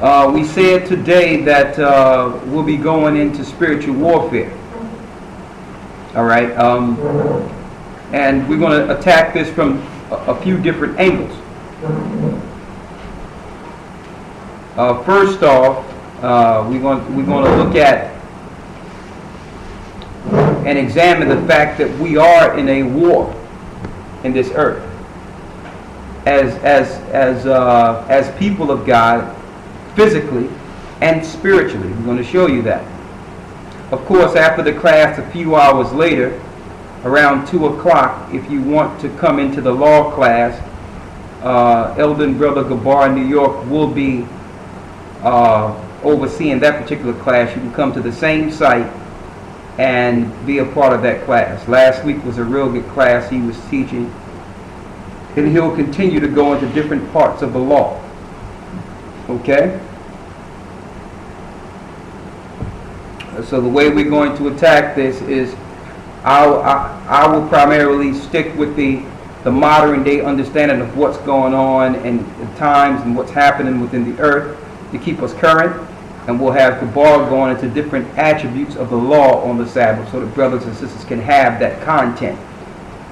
We said today that we'll be going into spiritual warfare. All right. And we're going to attack this from a few different angles. First off, we're going to look at and examine the fact that we are in a war in this earth as people of God, physically and spiritually. We're going to show you that. Of course, after the class, a few hours later, around 2 o'clock, if you want to come into the law class, Elder and Brother Gabar in New York will be overseeing that particular class. You can come to the same site and be a part of that class. Last week was a real good class he was teaching, and he'll continue to go into different parts of the law. Okay? So the way we're going to attack this is I will primarily stick with the modern day understanding of what's going on and the times and what's happening within the earth to keep us current. And we'll have Gabar going into different attributes of the law on the Sabbath so that brothers and sisters can have that content.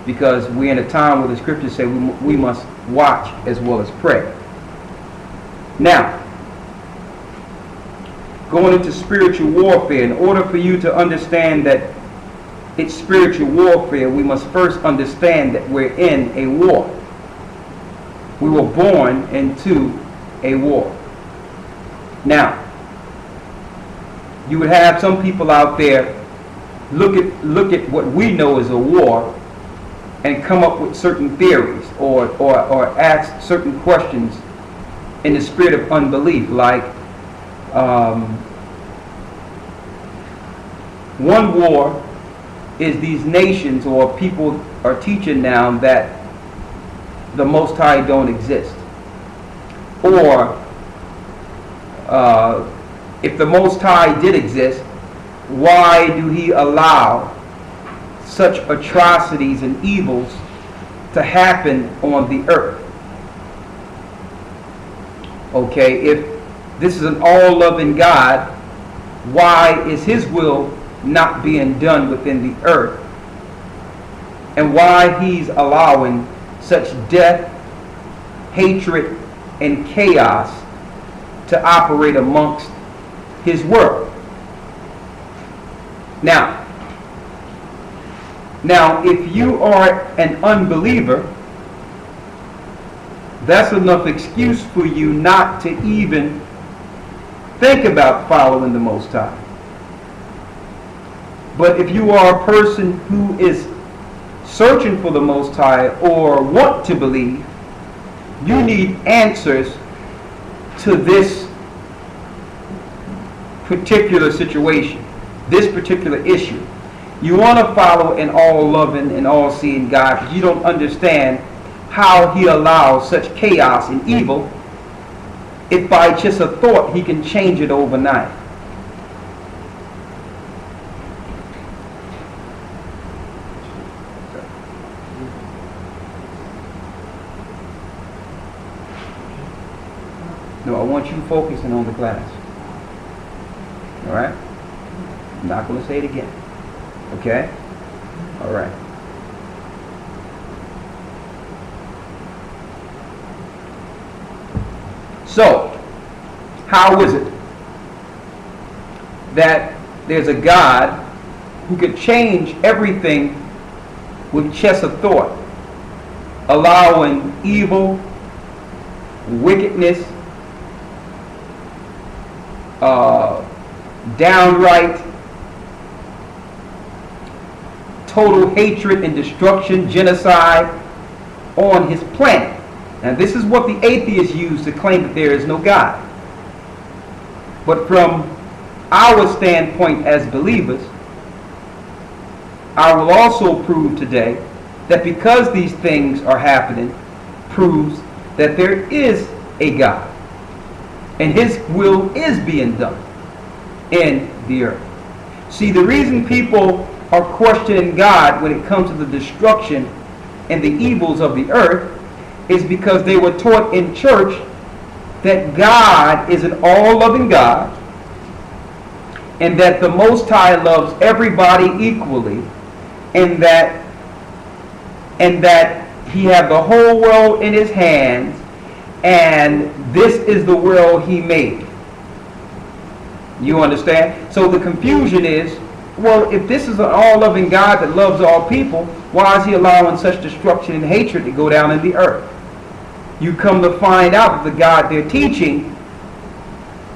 Because we're in a time where the scriptures say we must watch as well as pray. Now, going into spiritual warfare, in order for you to understand that it's spiritual warfare, we must first understand that we're in a war. We were born into a war. Now, you would have some people out there look at what we know as a war and come up with certain theories or ask certain questions in the spirit of unbelief, like one war is these nations or people are teaching now that the Most High don't exist, or if the Most High did exist, why do he allow such atrocities and evils to happen on the earth? Okay, if this is an all-loving God, why is his will not being done within the earth? And why he's allowing such death, hatred, and chaos to operate amongst his world? Now, if you are an unbeliever, that's enough excuse for you not to even think about following the Most High. But if you are a person who is searching for the Most High or want to believe, you need answers to this particular situation, this particular issue. You want to follow an all-loving and all-seeing God, but you don't understand how he allows such chaos and evil if by just a thought he can change it overnight. No, I want you focusing on the class. All right? I'm not going to say it again. Okay? All right. So, how is it that there's a God who could change everything with just a thought, allowing evil, wickedness, downright total hatred and destruction, genocide on his planet? Now, this is what the atheists use to claim that there is no God. But from our standpoint as believers, I will also prove today that because these things are happening, proves that there is a God. And his will is being done in the earth. See, the reason people are questioning God when it comes to the destruction and the evils of the earth is because they were taught in church that God is an all-loving God, and that the Most High loves everybody equally, and that he has the whole world in his hands, and this is the world he made. You understand? So the confusion is, well, if this is an all-loving God that loves all people, why is he allowing such destruction and hatred to go down in the earth? You come to find out that the God they're teaching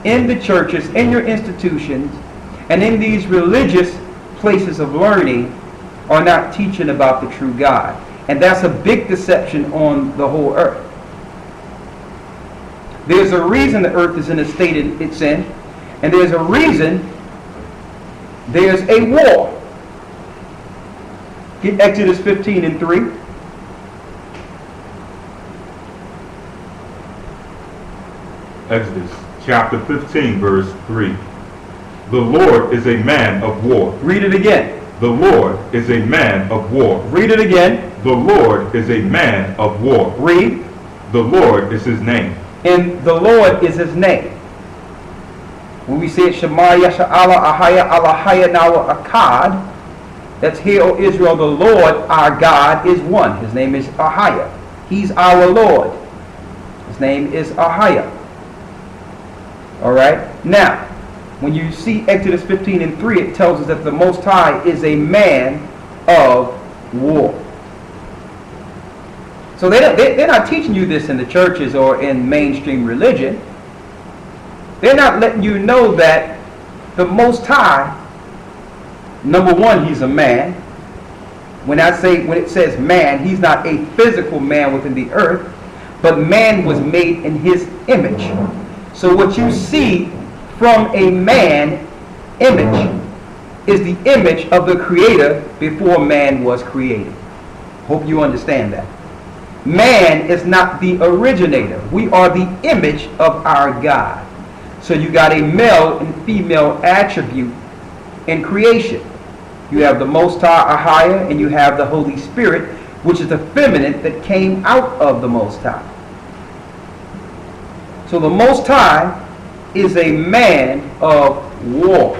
in the churches, in your institutions, and in these religious places of learning are not teaching about the true God. And that's a big deception on the whole earth. There's a reason the earth is in the state it's in, and there's a reason there's a war. Get Exodus 15:3. Exodus chapter 15, verse 3. The Lord is a man of war. Read it again. The Lord is a man of war. Read it again. The Lord is a man of war. Read. The Lord is his name. And the Lord is his name. When we say Shema Yashaya Ahayah Ahayah now Akkad, that's Hear, O Israel, the Lord our God is one. His name is Ahayah. He's our Lord. His name is Ahayah. Alright? Now, when you see Exodus 15:3, it tells us that the Most High is a man of war. So they're not teaching you this in the churches or in mainstream religion. They're not letting you know that the Most High, number one, he's a man. When it says man, he's not a physical man within the earth, but man was made in his image. So what you see from a man image is the image of the Creator before man was created. Hope you understand that. Man is not the originator. We are the image of our God. So you got a male and female attribute in creation. You have the Most High, Ahayah, and you have the Holy Spirit, which is the feminine that came out of the Most High. So the Most High is a man of war.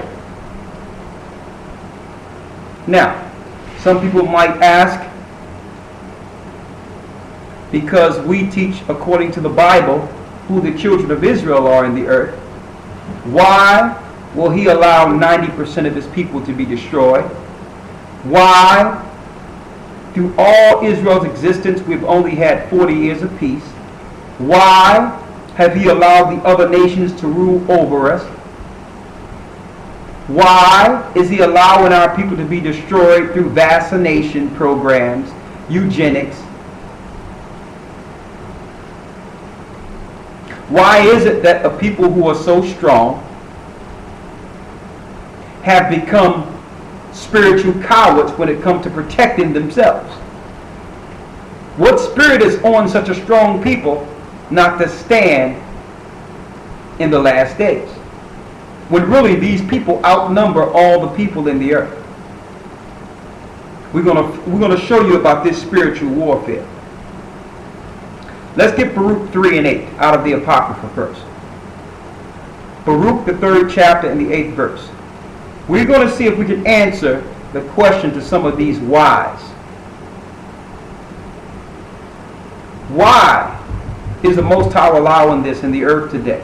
Now, some people might ask, because we teach according to the Bible who the children of Israel are in the earth, why will he allow 90% of his people to be destroyed? Why, through all Israel's existence, we've only had 40 years of peace? Why have he allowed the other nations to rule over us? Why is he allowing our people to be destroyed through vaccination programs, eugenics? Why is it that a people who are so strong have become spiritual cowards when it comes to protecting themselves? What spirit is on such a strong people not to stand in the last days, when really these people outnumber all the people in the earth? We're gonna show you about this spiritual warfare. Let's get Baruch 3:8 out of the Apocrypha first. Baruch, the 3rd chapter and the 8th verse. We're going to see if we can answer the question to some of these whys. Why is the Most High allowing this in the earth today?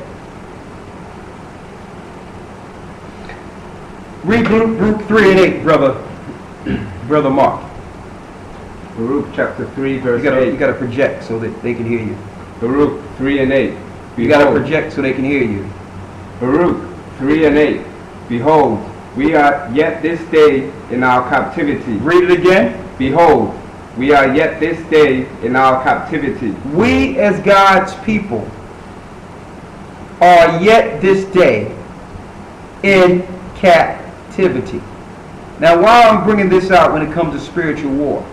Read Baruch 3:8, brother Mark. Baruch chapter 3 verse 8. You got to project so that they can hear you. Baruch 3:8. You got to project so they can hear you. Baruch 3:8. Behold, we are yet this day in our captivity. Read it again. Behold, we are yet this day in our captivity. We as God's people are yet this day in captivity. Now, why I'm bringing this out when it comes to spiritual war,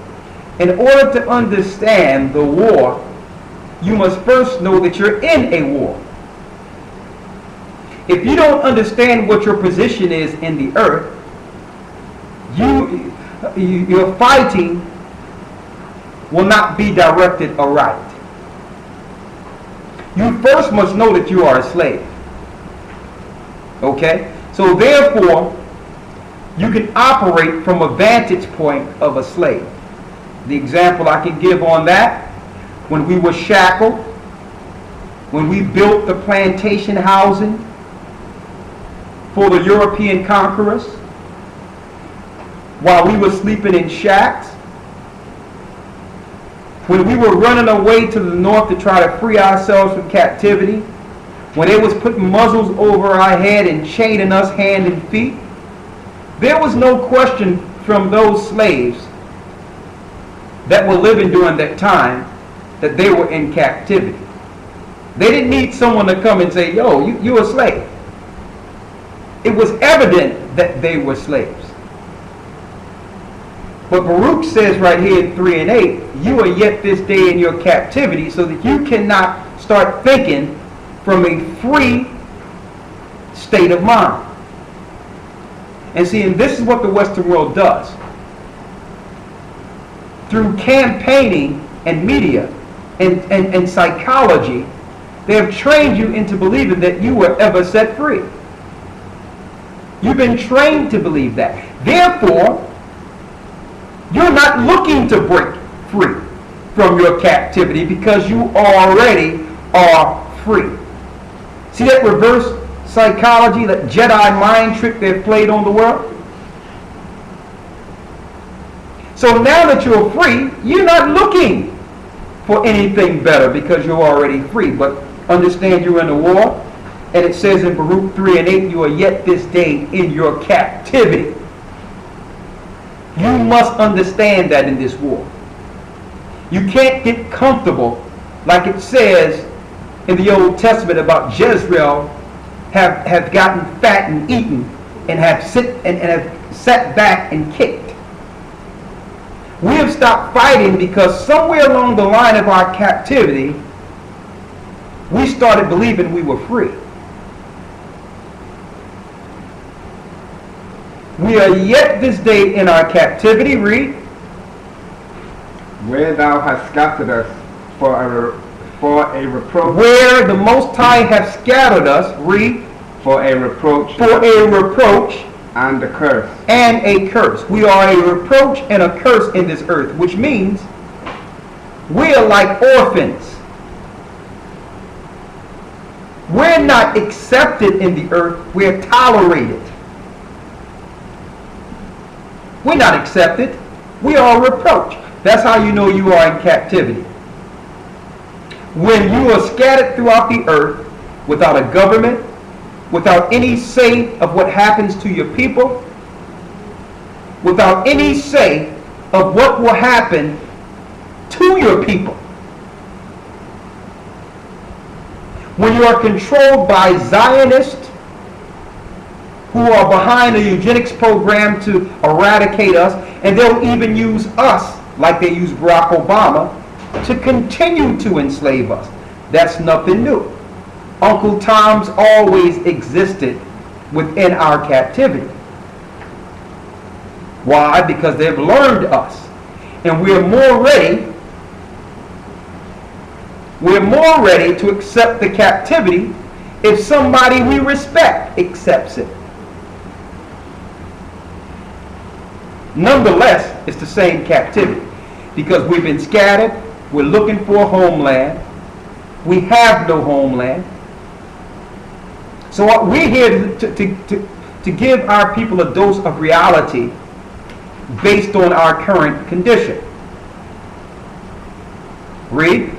in order to understand the war, you must first know that you're in a war. If you don't understand what your position is in the earth, your fighting will not be directed aright. You first must know that you are a slave. Okay? So therefore, you can operate from a vantage point of a slave. The example I can give on that, when we were shackled, when we built the plantation housing for the European conquerors, while we were sleeping in shacks, when we were running away to the north to try to free ourselves from captivity, when they was putting muzzles over our head and chaining us hand and feet, there was no question from those slaves that were living during that time that they were in captivity. They didn't need someone to come and say, yo, you're a slave. It was evident that they were slaves. But Baruch says right here in 3 and 8, you are yet this day in your captivity, so that you cannot start thinking from a free state of mind. And see, and this is what the Western world does. Through campaigning and media and psychology, they have trained you into believing that you were ever set free. You've been trained to believe that. Therefore, you're not looking to break free from your captivity because you already are free. See that reverse psychology, that Jedi mind trick they've played on the world? So now that you're free, you're not looking for anything better because you're already free. But understand you're in a war, and it says in Baruch 3 and 8, you are yet this day in your captivity. You must understand that in this war. You can't get comfortable like it says in the Old Testament about Jezreel have gotten fat and eaten and have sat back and kicked. We have stopped fighting because somewhere along the line of our captivity, we started believing we were free. We are yet this day in our captivity. Read. Where thou hast scattered us for a reproach. Where the Most High hath scattered us. Read. For a reproach. For a reproach. And a curse. And a curse. We are a reproach and a curse in this earth, which means we are like orphans. We're not accepted in the earth. We're tolerated. We're not accepted. We are a reproach. That's how you know you are in captivity. When you are scattered throughout the earth without a government, without any say of what happens to your people, without any say of what will happen to your people. When you are controlled by Zionists who are behind a eugenics program to eradicate us, and they'll even use us, like they use Barack Obama, to continue to enslave us. That's nothing new. Uncle Tom's always existed within our captivity. Why? Because they've learned us. And we're more ready to accept the captivity if somebody we respect accepts it. Nonetheless, it's the same captivity because we've been scattered. We're looking for a homeland. We have no homeland. So we're here to give our people a dose of reality based on our current condition. Read.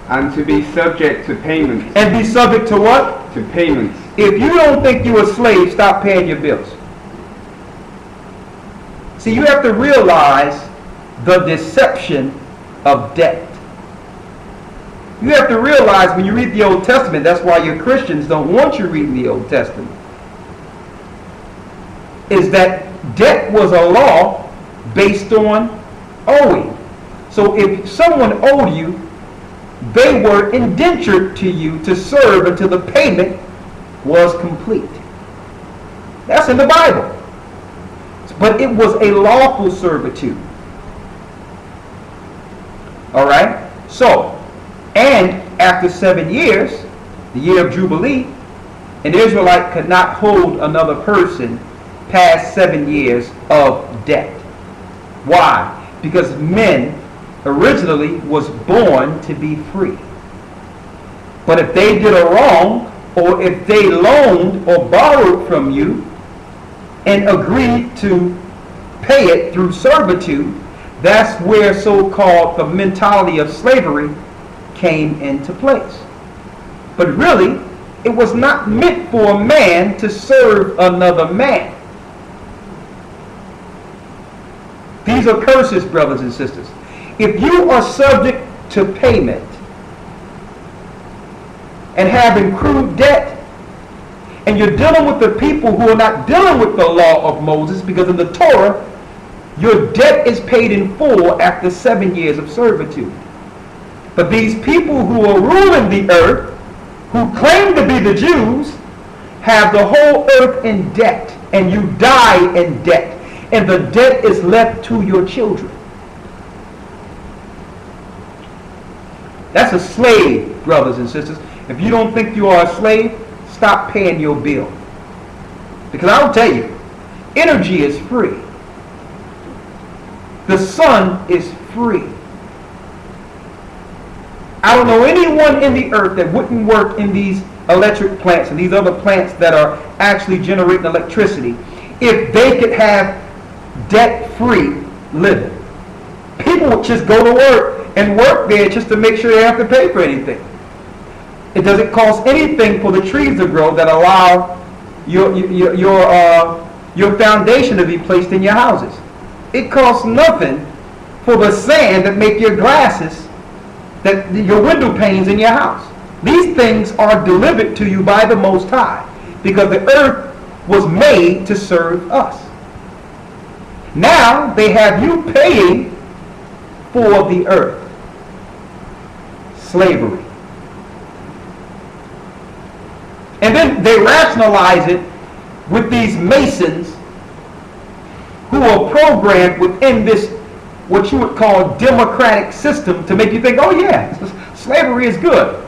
And to be subject to payments. And be subject to what? To payments. If you don't think you're a slave, stop paying your bills. See, you have to realize the deception of debt. You have to realize when you read the Old Testament, that's why your Christians don't want you reading the Old Testament, is that debt was a law based on owing. So if someone owed you, they were indentured to you to serve until the payment was complete. That's in the Bible. But it was a lawful servitude. All right? So, and after 7 years, the year of Jubilee, an Israelite could not hold another person past 7 years of debt. Why? Because men originally was born to be free. But if they did a wrong, or if they loaned or borrowed from you and agreed to pay it through servitude, that's where so-called the mentality of slavery came into place. But really, it was not meant for a man to serve another man. These are curses, brothers and sisters. If you are subject to payment and have accrued debt, and you're dealing with the people who are not dealing with the law of Moses, because in the Torah, your debt is paid in full after 7 years of servitude. But these people who are ruling the earth, who claim to be the Jews, have the whole earth in debt, and you die in debt, and the debt is left to your children. That's a slave, brothers and sisters. If you don't think you are a slave, stop paying your bill. Because I'll tell you, energy is free. The sun is free. I don't know anyone in the earth that wouldn't work in these electric plants and these other plants that are actually generating electricity if they could have debt-free living. People would just go to work and work there just to make sure they have to pay for anything. It doesn't cost anything for the trees to grow that allow your foundation to be placed in your houses. It costs nothing for the sand that make your glasses, that your window panes in your house. These things are delivered to you by the Most High because the earth was made to serve us. Now they have you paying for the earth. Slavery. And then they rationalize it with these Masons who are programmed within this, what you would call, democratic system to make you think, oh yeah, slavery is good.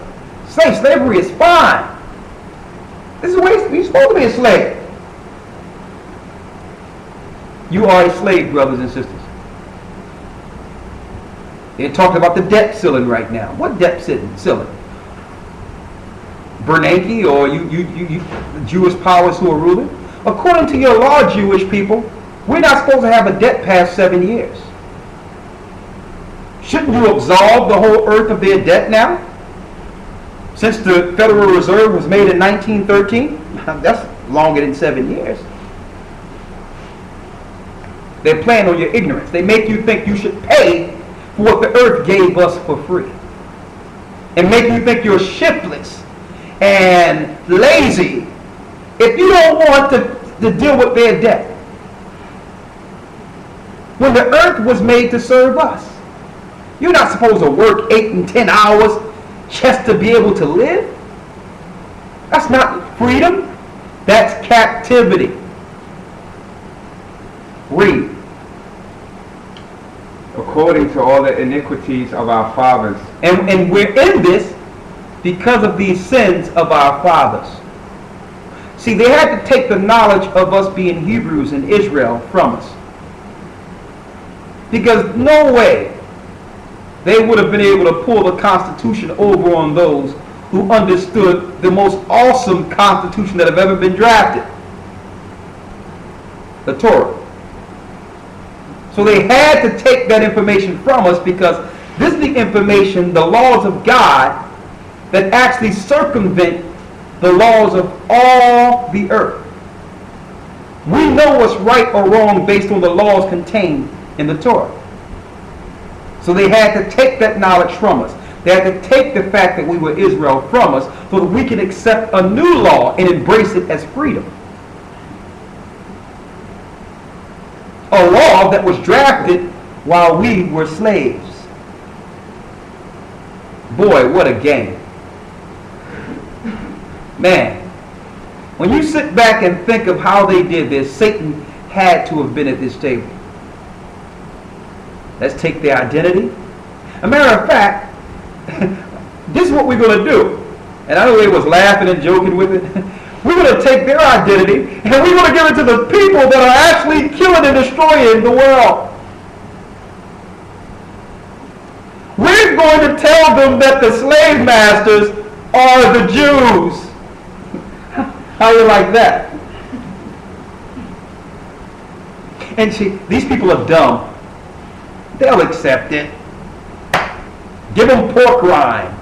Slavery is fine. This is the way you're supposed to be a slave. You are a slave, brothers and sisters. They're talking about the debt ceiling right now. What debt ceiling? Bernanke or you Jewish powers who are ruling? According to your law, Jewish people, we're not supposed to have a debt past 7 years. Shouldn't you absolve the whole earth of their debt now? Since the Federal Reserve was made in 1913, that's longer than 7 years. They're playing on your ignorance. They make you think you should pay for what the earth gave us for free. And make you think you're shiftless and lazy if you don't want to deal with their debt. When the earth was made to serve us, you're not supposed to work 8 and 10 hours just to be able to live. That's not freedom. That's captivity. Read. According to all the iniquities of our fathers. And we're in this because of these sins of our fathers. See, they had to take the knowledge of us being Hebrews in Israel from us. Because no way they would have been able to pull the Constitution over on those who understood the most awesome Constitution that have ever been drafted. The Torah. So they had to take that information from us because this is the information, the laws of God, that actually circumvent the laws of all the earth. We know what's right or wrong based on the laws contained in the Torah. So they had to take that knowledge from us. They had to take the fact that we were Israel from us so that we can accept a new law and embrace it as freedom. A law that was drafted while we were slaves. Boy, what a game. Man, when you sit back and think of how they did this, Satan had to have been at this table. Let's take their identity. As a matter of fact, this is what we're going to do. And I know they was laughing and joking with it. We're going to take their identity and we're going to give it to the people that are actually killing and destroying the world. We're going to tell them that the slave masters are the Jews. How you like that? And see, these people are dumb. They'll accept it. Give them pork rinds.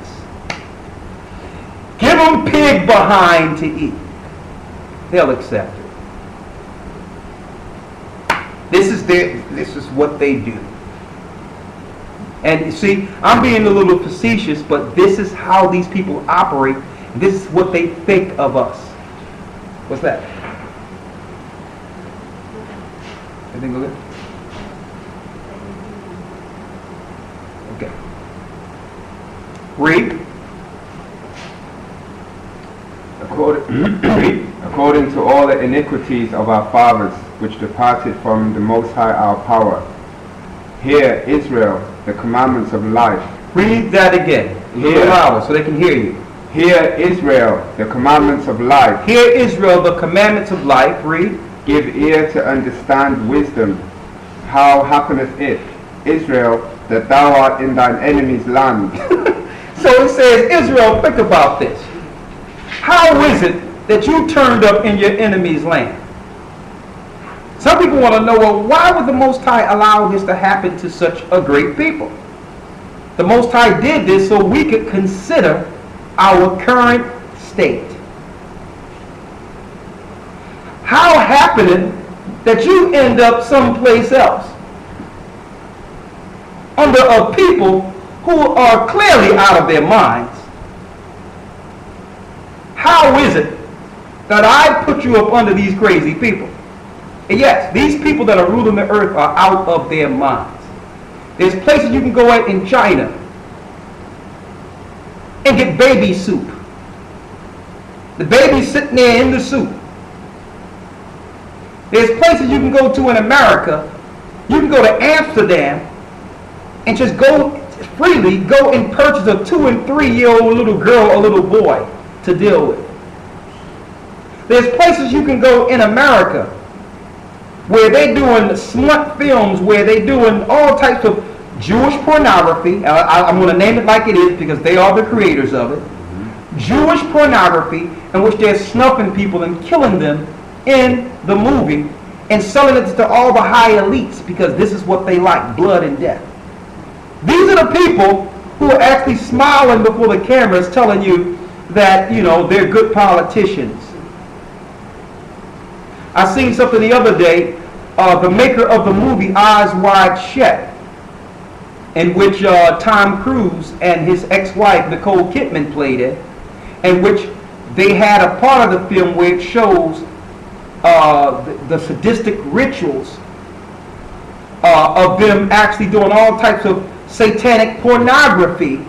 Give them pig behind to eat. They'll accept it. This is what they do. And you see, I'm being a little facetious, but this is how these people operate. This is what they think of us. What's that? Everything go good? Okay. Read. According to all the iniquities of our fathers, which departed from the Most High our power, hear, Israel, the commandments of life. Read that again. A little louder so they can hear you. Hear, Israel, the commandments of life. Hear, Israel, the commandments of life. Read. Give ear to understand wisdom. How happeneth it, Israel, that thou art in thine enemy's land? So it says, Israel, think about this. How is it that you turned up in your enemy's land? Some people want to know, well, why would the Most High allow this to happen to such a great people? The Most High did this so we could consider our current state. How happened it that you end up someplace else under a people who are clearly out of their minds? How is it that I put you up under these crazy people? And yes, these people that are ruling the earth are out of their minds. There's places you can go at in China and get baby soup. The baby's sitting there in the soup. There's places you can go to in America. You can go to Amsterdam and just go freely go and purchase a 2- and 3-year-old little girl or little boy to deal with. There's places you can go in America where they're doing smut films, where they're doing all types of Jewish pornography. I'm going to name it like it is because they are the creators of it. Jewish pornography in which they're snuffing people and killing them in the movie and selling it to all the high elites because this is what they like, blood and death. These are the people who are actually smiling before the cameras telling you that, you know, they're good politicians. I seen something the other day, the maker of the movie Eyes Wide Shut, in which Tom Cruise and his ex-wife Nicole Kidman played it, in which they had a part of the film where it shows the sadistic rituals of them actually doing all types of satanic pornography,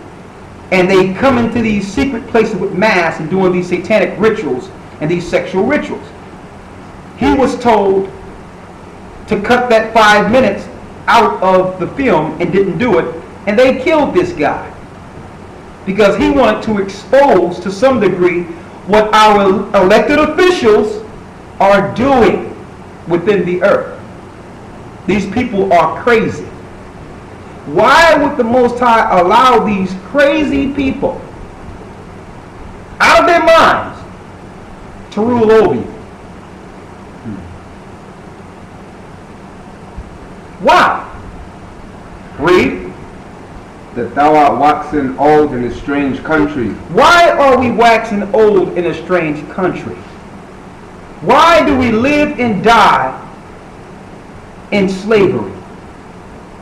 and they come into these secret places with masks and doing these satanic rituals and these sexual rituals. He was told to cut that 5 minutes out of the film and didn't do it, and they killed this guy because he wanted to expose to some degree what our elected officials are doing within the earth. These people are crazy. Why would the Most High allow these crazy people out of their minds to rule over you? Why? Read. That thou art waxing old in a strange country. Why are we waxing old in a strange country? Why do we live and die in slavery?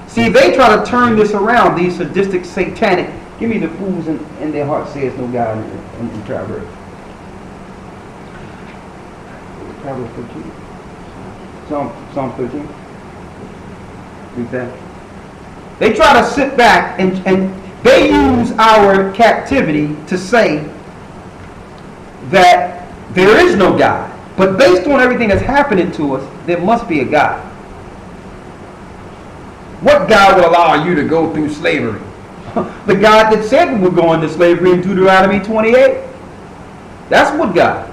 See, they try to turn this around, these sadistic, satanic. Give me the fools in their heart says no God in Proverbs. Proverbs 13. Psalm 13. Read that. They try to sit back and they use our captivity to say that there is no God. But based on everything that's happening to us, there must be a God. What God would allow you to go through slavery? The God that said we would go into slavery in Deuteronomy 28. That's what God.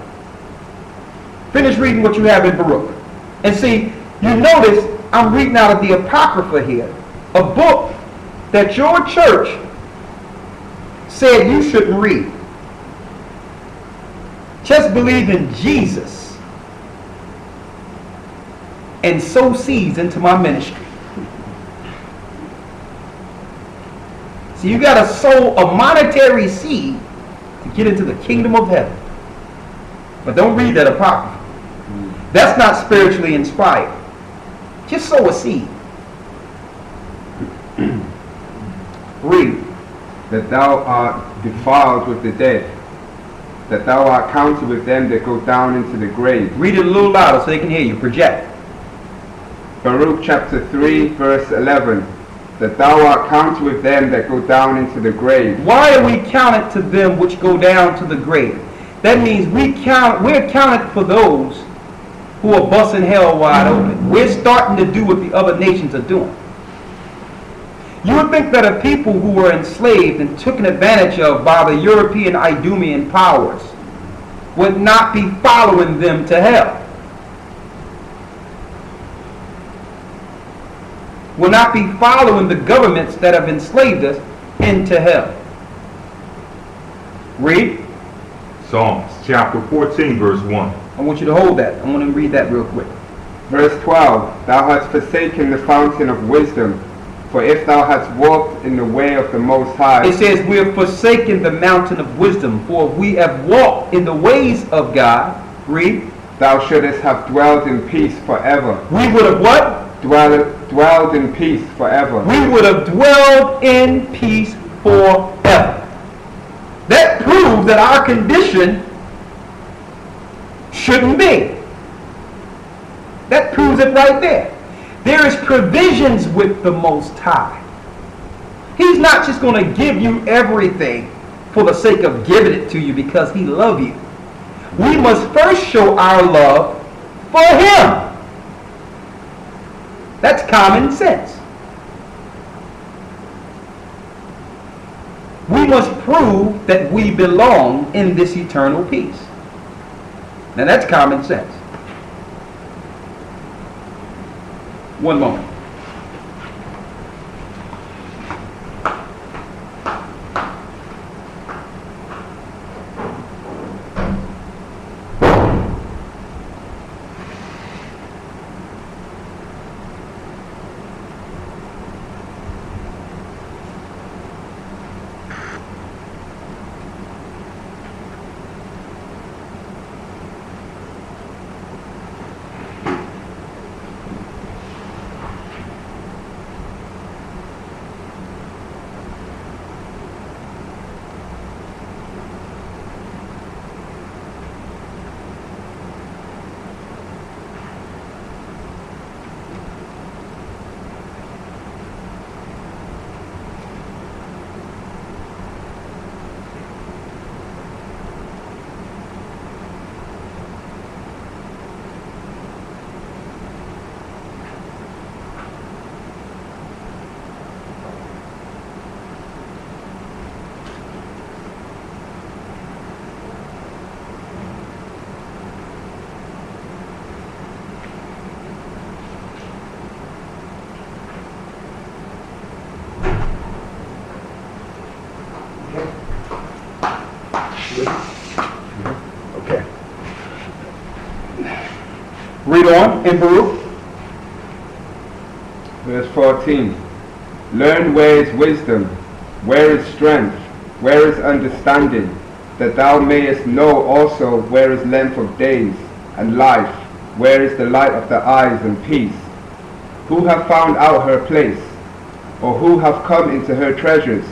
Finish reading what you have in Baruch. And see, you notice I'm reading out of the Apocrypha here, a book that your church said you shouldn't read. Just believe in Jesus and sow seeds into my ministry. So you got to sow a monetary seed to get into the kingdom of heaven. But don't read that Apocrypha. That's not spiritually inspired. Just sow a seed. Read. That thou art defiled with the dead, that thou art counted with them that go down into the grave. Read it a little louder so they can hear you. Project. Baruch chapter 3 verse 11. That thou art counted with them that go down into the grave. Why are we counted to them which go down to the grave? That means we're counted for those who are busting hell wide open. We're starting to do what the other nations are doing. You would think that a people who were enslaved and taken advantage of by the European Idumean powers would not be following them to hell. Will not be following the governments that have enslaved us into hell. Read. Psalms chapter 14 verse 1. I want you to hold that. I want to read that real quick. Verse 12. Thou hast forsaken the fountain of wisdom, for if thou hast walked in the way of the Most High. It says we have forsaken the mountain of wisdom, for we have walked in the ways of God. Read. Thou shouldest have dwelled in peace forever. We would have what? Dwelled in peace forever. We would have dwelled in peace forever. That proves that our condition shouldn't be. That proves it right there. There is provisions with the Most High. He's not just going to give you everything for the sake of giving it to you because he loves you. We must first show our love for him. That's common sense. We must prove that we belong in this eternal peace. Now that's common sense. One moment. Okay. Read on in Baruch. Verse 14. Learn where is wisdom, where is strength, where is understanding, that thou mayest know also where is length of days and life, where is the light of the eyes and peace. Who have found out her place, or who have come into her treasures?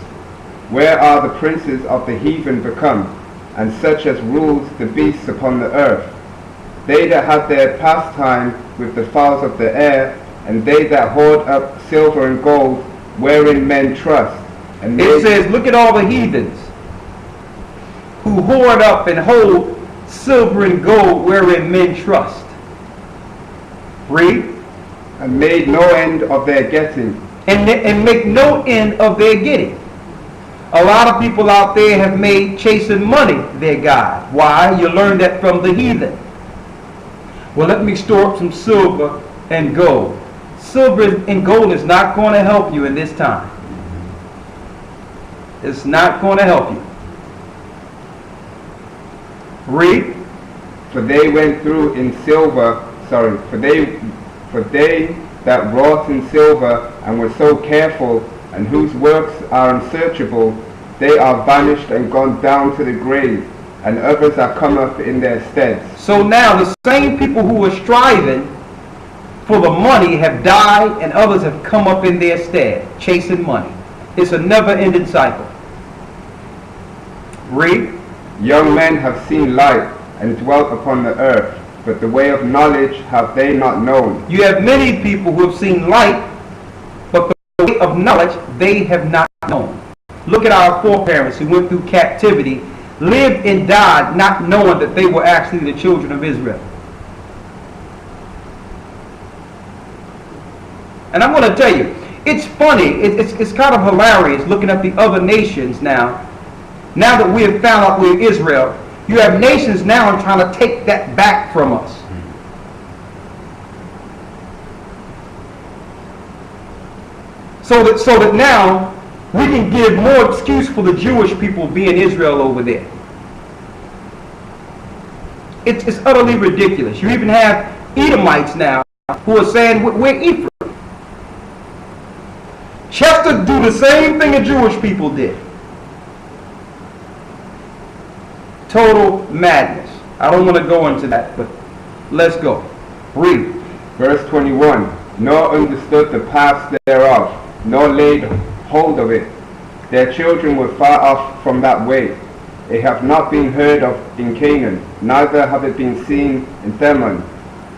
Where are the princes of the heathen become, and such as rules the beasts upon the earth? They that have their pastime with the fowls of the air, and they that hoard up silver and gold, wherein men trust. And it says, look at all the heathens who hoard up and hold silver and gold wherein men trust. Read. And made no end of their getting. And make no end of their getting. A lot of people out there have made chasing money their God. Why? You learn that from the heathen. Well, let me store up some silver and gold. Silver and gold is not going to help you in this time. It's not going to help you. Read. For they went through in silver, for they that wrought in silver and were so careful, and whose works are unsearchable, they are vanished and gone down to the grave, and others are come up in their stead. So now the same people who were striving for the money have died, and others have come up in their stead, chasing money. It's a never-ending cycle. Read. Young men have seen light, and dwelt upon the earth, but the way of knowledge have they not known. You have many people who have seen light, but the way of knowledge they have not known. Look at our foreparents who went through captivity, lived and died not knowing that they were actually the children of Israel. And I'm going to tell you, it's funny, it's kind of hilarious looking at the other nations now. Now that we have found out we're Israel, you have nations now trying to take that back from us. So that now we can give more excuse for the Jewish people being Israel over there. It's utterly ridiculous. You even have Edomites now who are saying we're Ephraim. Chester do the same thing the Jewish people did. Total madness. I don't want to go into that, but let's go. Read. Verse 21. Nor understood the paths thereof, nor laid hold of it. Their children were far off from that way. It hath not been heard of in Canaan, neither have it been seen in Theman.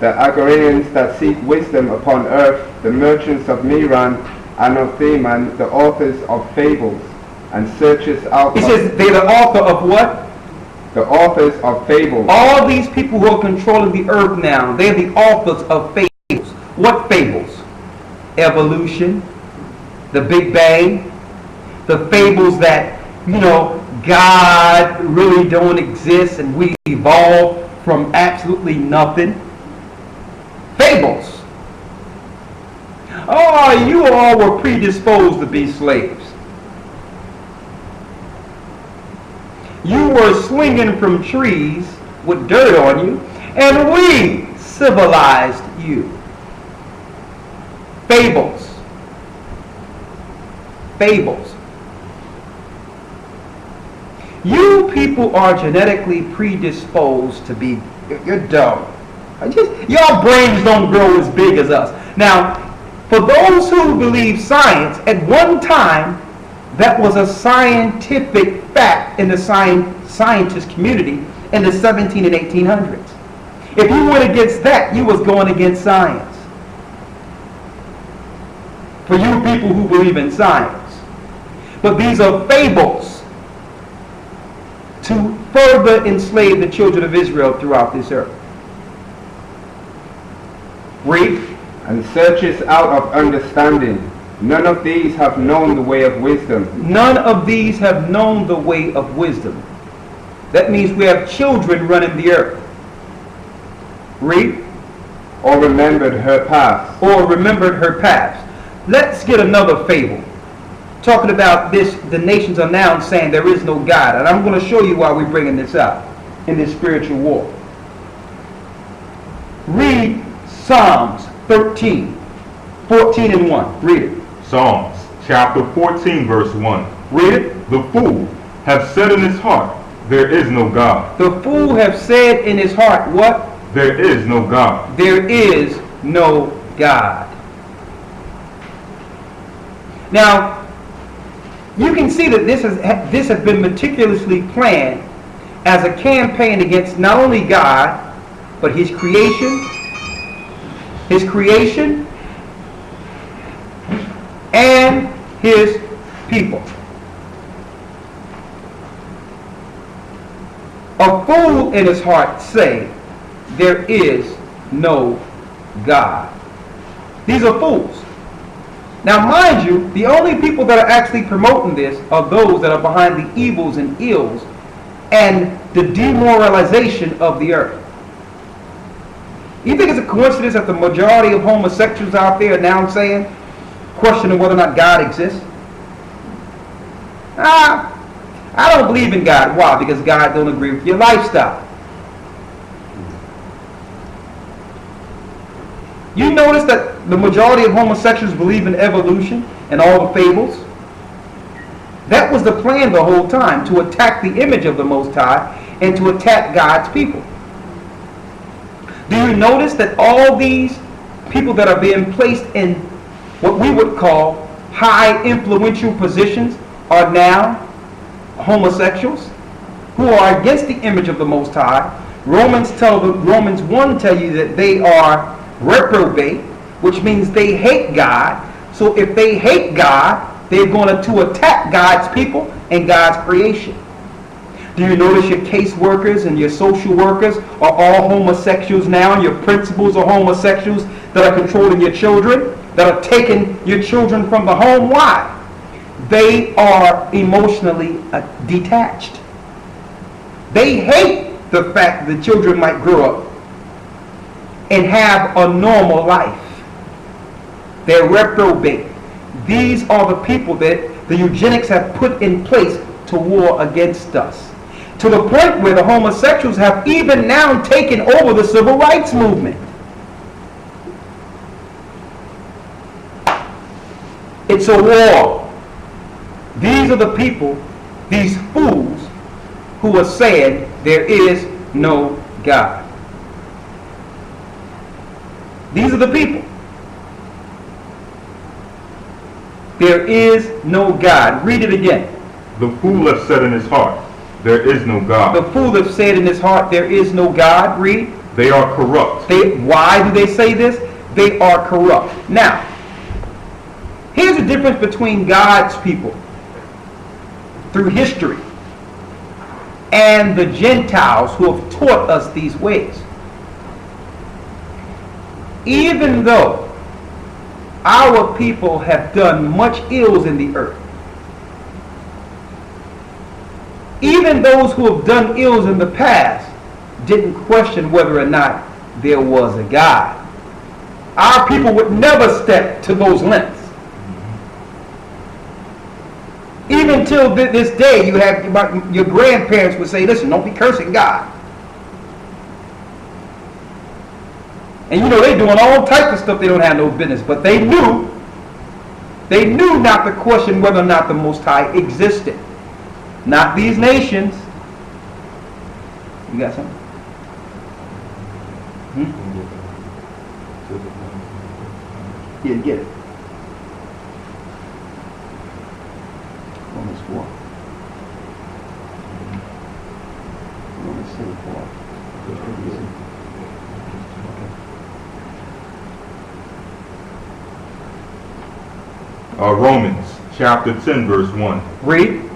The Agarians that seek wisdom upon earth, the merchants of Meran and of Theman, the authors of fables, and searchers out. He says they're the author of what? The authors of fables. All these people who are controlling the earth now, they're the authors of fables. What fables? Evolution, the Big Bang, the fables that, God really don't exist and we evolved from absolutely nothing. Fables. Oh, you all were predisposed to be slaves. You were swinging from trees with dirt on you, and we civilized you. Fables. Fables. You people are genetically predisposed to be, you're dumb. Your brains don't grow as big as us. Now, for those who believe science, at one time, that was a scientific fact in the scientist community in the 17 and 1800s. If you went against that, you was going against science. For you people who believe in science. But these are fables to further enslave the children of Israel throughout this earth. Read. And searches out of understanding. None of these have known the way of wisdom. None of these have known the way of wisdom. That means we have children running the earth. Read. Or remembered her paths. Or remembered her paths. Let's get another fable. Talking about this, the nations are now saying there is no God. And I'm going to show you why we're bringing this out in this spiritual war. Read Psalms 13, 14 and 1. Read it. Psalms chapter 14 verse 1. Read it. The fool hath said in his heart, there is no God. The fool have said in his heart, what? There is no God. There is no God. Now, you can see that this has been meticulously planned as a campaign against not only God, but His creation, and His people. A fool in his heart say, there is no God. These are fools. Now, mind you, the only people that are actually promoting this are those that are behind the evils and ills and the demoralization of the earth. You think it's a coincidence that the majority of homosexuals out there are now saying, questioning whether or not God exists? I don't believe in God. Why? Because God don't agree with your lifestyle. You notice that the majority of homosexuals believe in evolution and all the fables? That was the plan the whole time, to attack the image of the Most High and to attack God's people. Do you notice that all these people that are being placed in what we would call high influential positions are now homosexuals who are against the image of the Most High? Romans 1 tell you that they are reprobate, which means they hate God. So if they hate God, they're going to attack God's people and God's creation. Do you notice your caseworkers and your social workers are all homosexuals now? Your principals are homosexuals that are controlling your children, that are taking your children from the home. Why? They are emotionally detached. They hate the fact that children might grow up and have a normal life. They're reprobate. These are the people that the eugenics have put in place to war against us. To the point where the homosexuals have even now taken over the civil rights movement. It's a war. These are the people, these fools, who are saying there is no God. These are the people. There is no God. Read it again. The fool has said in his heart, there is no God. The fool has said in his heart, there is no God. Read. They are corrupt. Why do they say this? They are corrupt. Now, here's the difference between God's people through history and the Gentiles who have taught us these ways. Even though our people have done much ills in the earth, even those who have done ills in the past didn't question whether or not there was a God. Our people would never step to those lengths. Even till this day, you have your grandparents would say, listen, don't be cursing God. And you know they're doing all types of stuff they don't have no business, but they knew not to question whether or not the Most High existed. Not these nations. You got something? Yeah, get it. Romans 4. Romans 4. Romans chapter 10 verse 1. Read.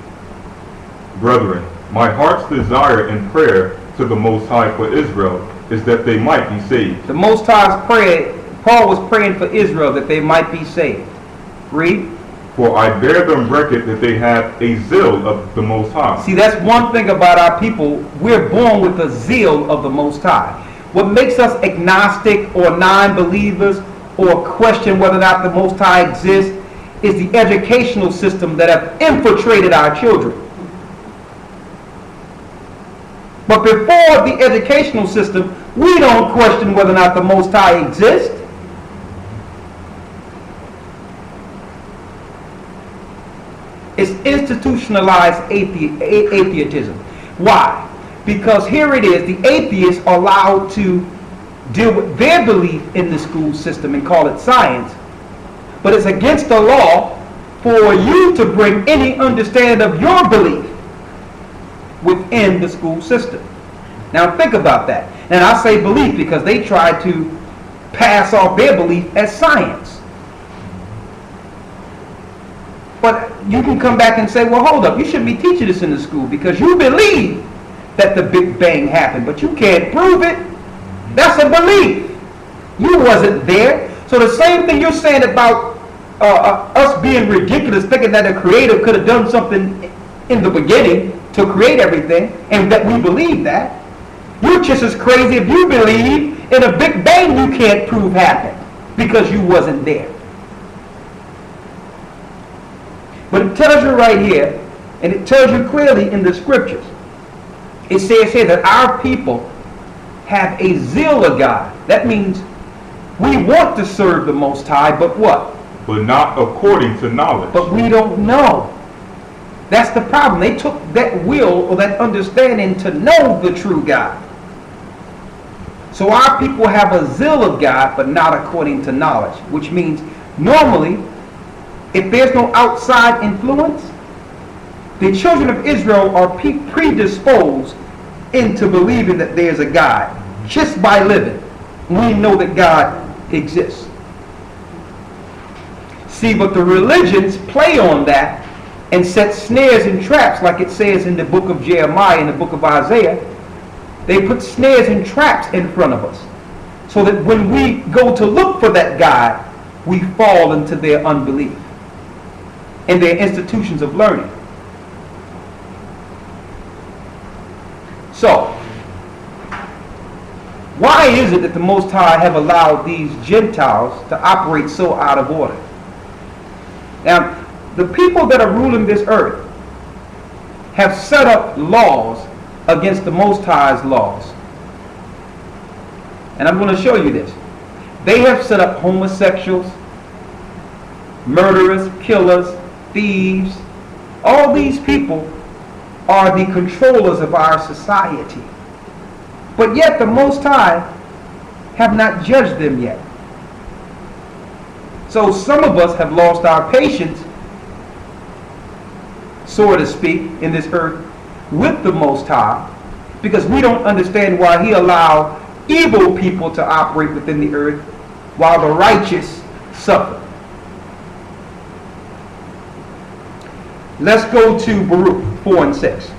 Brethren, my heart's desire and prayer to the Most High for Israel is that they might be saved. The Most High's prayer, Paul was praying for Israel that they might be saved. Read. For I bear them record that they have a zeal of the Most High. See, that's one thing about our people. We're born with the zeal of the Most High. What makes us agnostic or non-believers or question whether or not the Most High exists is the educational system that have infiltrated our children. But before the educational system, we don't question whether or not the Most High exists. It's institutionalized atheism. Why? Because here it is, the atheists are allowed to deal with their belief in the school system and call it science. But it's against the law for you to bring any understanding of your belief within the school system. Now think about that. And I say belief because they try to pass off their belief as science. But you can come back and say, well, hold up, you shouldn't be teaching this in the school because you believe that the Big Bang happened, but you can't prove it. That's a belief. You wasn't there. So the same thing you're saying about us being ridiculous, thinking that a creator could have done something in the beginning to create everything, and that we believe that. You're just as crazy if you believe in a Big Bang you can't prove happened because you wasn't there. But it tells you right here, and it tells you clearly in the scriptures, it says here that our people have a zeal of God. That means we want to serve the Most High, but what? But not according to knowledge. But we don't know. That's the problem. They took that will or that understanding to know the true God. So our people have a zeal of God, but not according to knowledge, which means normally, if there's no outside influence, the children of Israel are predisposed into believing that there's a God just by living. We know that God exists. See, but the religions play on that and set snares and traps, like it says in the book of Jeremiah and the book of Isaiah. They put snares and traps in front of us so that when we go to look for that God, we fall into their unbelief and their institutions of learning. So, why is it that the Most High have allowed these Gentiles to operate so out of order? Now, the people that are ruling this earth have set up laws against the Most High's laws. And I'm going to show you this. They have set up homosexuals, murderers, killers, thieves. All these people are the controllers of our society. But yet the Most High have not judged them yet. So some of us have lost our patience, so to speak, in this earth with the Most High, because we don't understand why He allowed evil people to operate within the earth while the righteous suffer. Let's go to Baruch 4 and 6.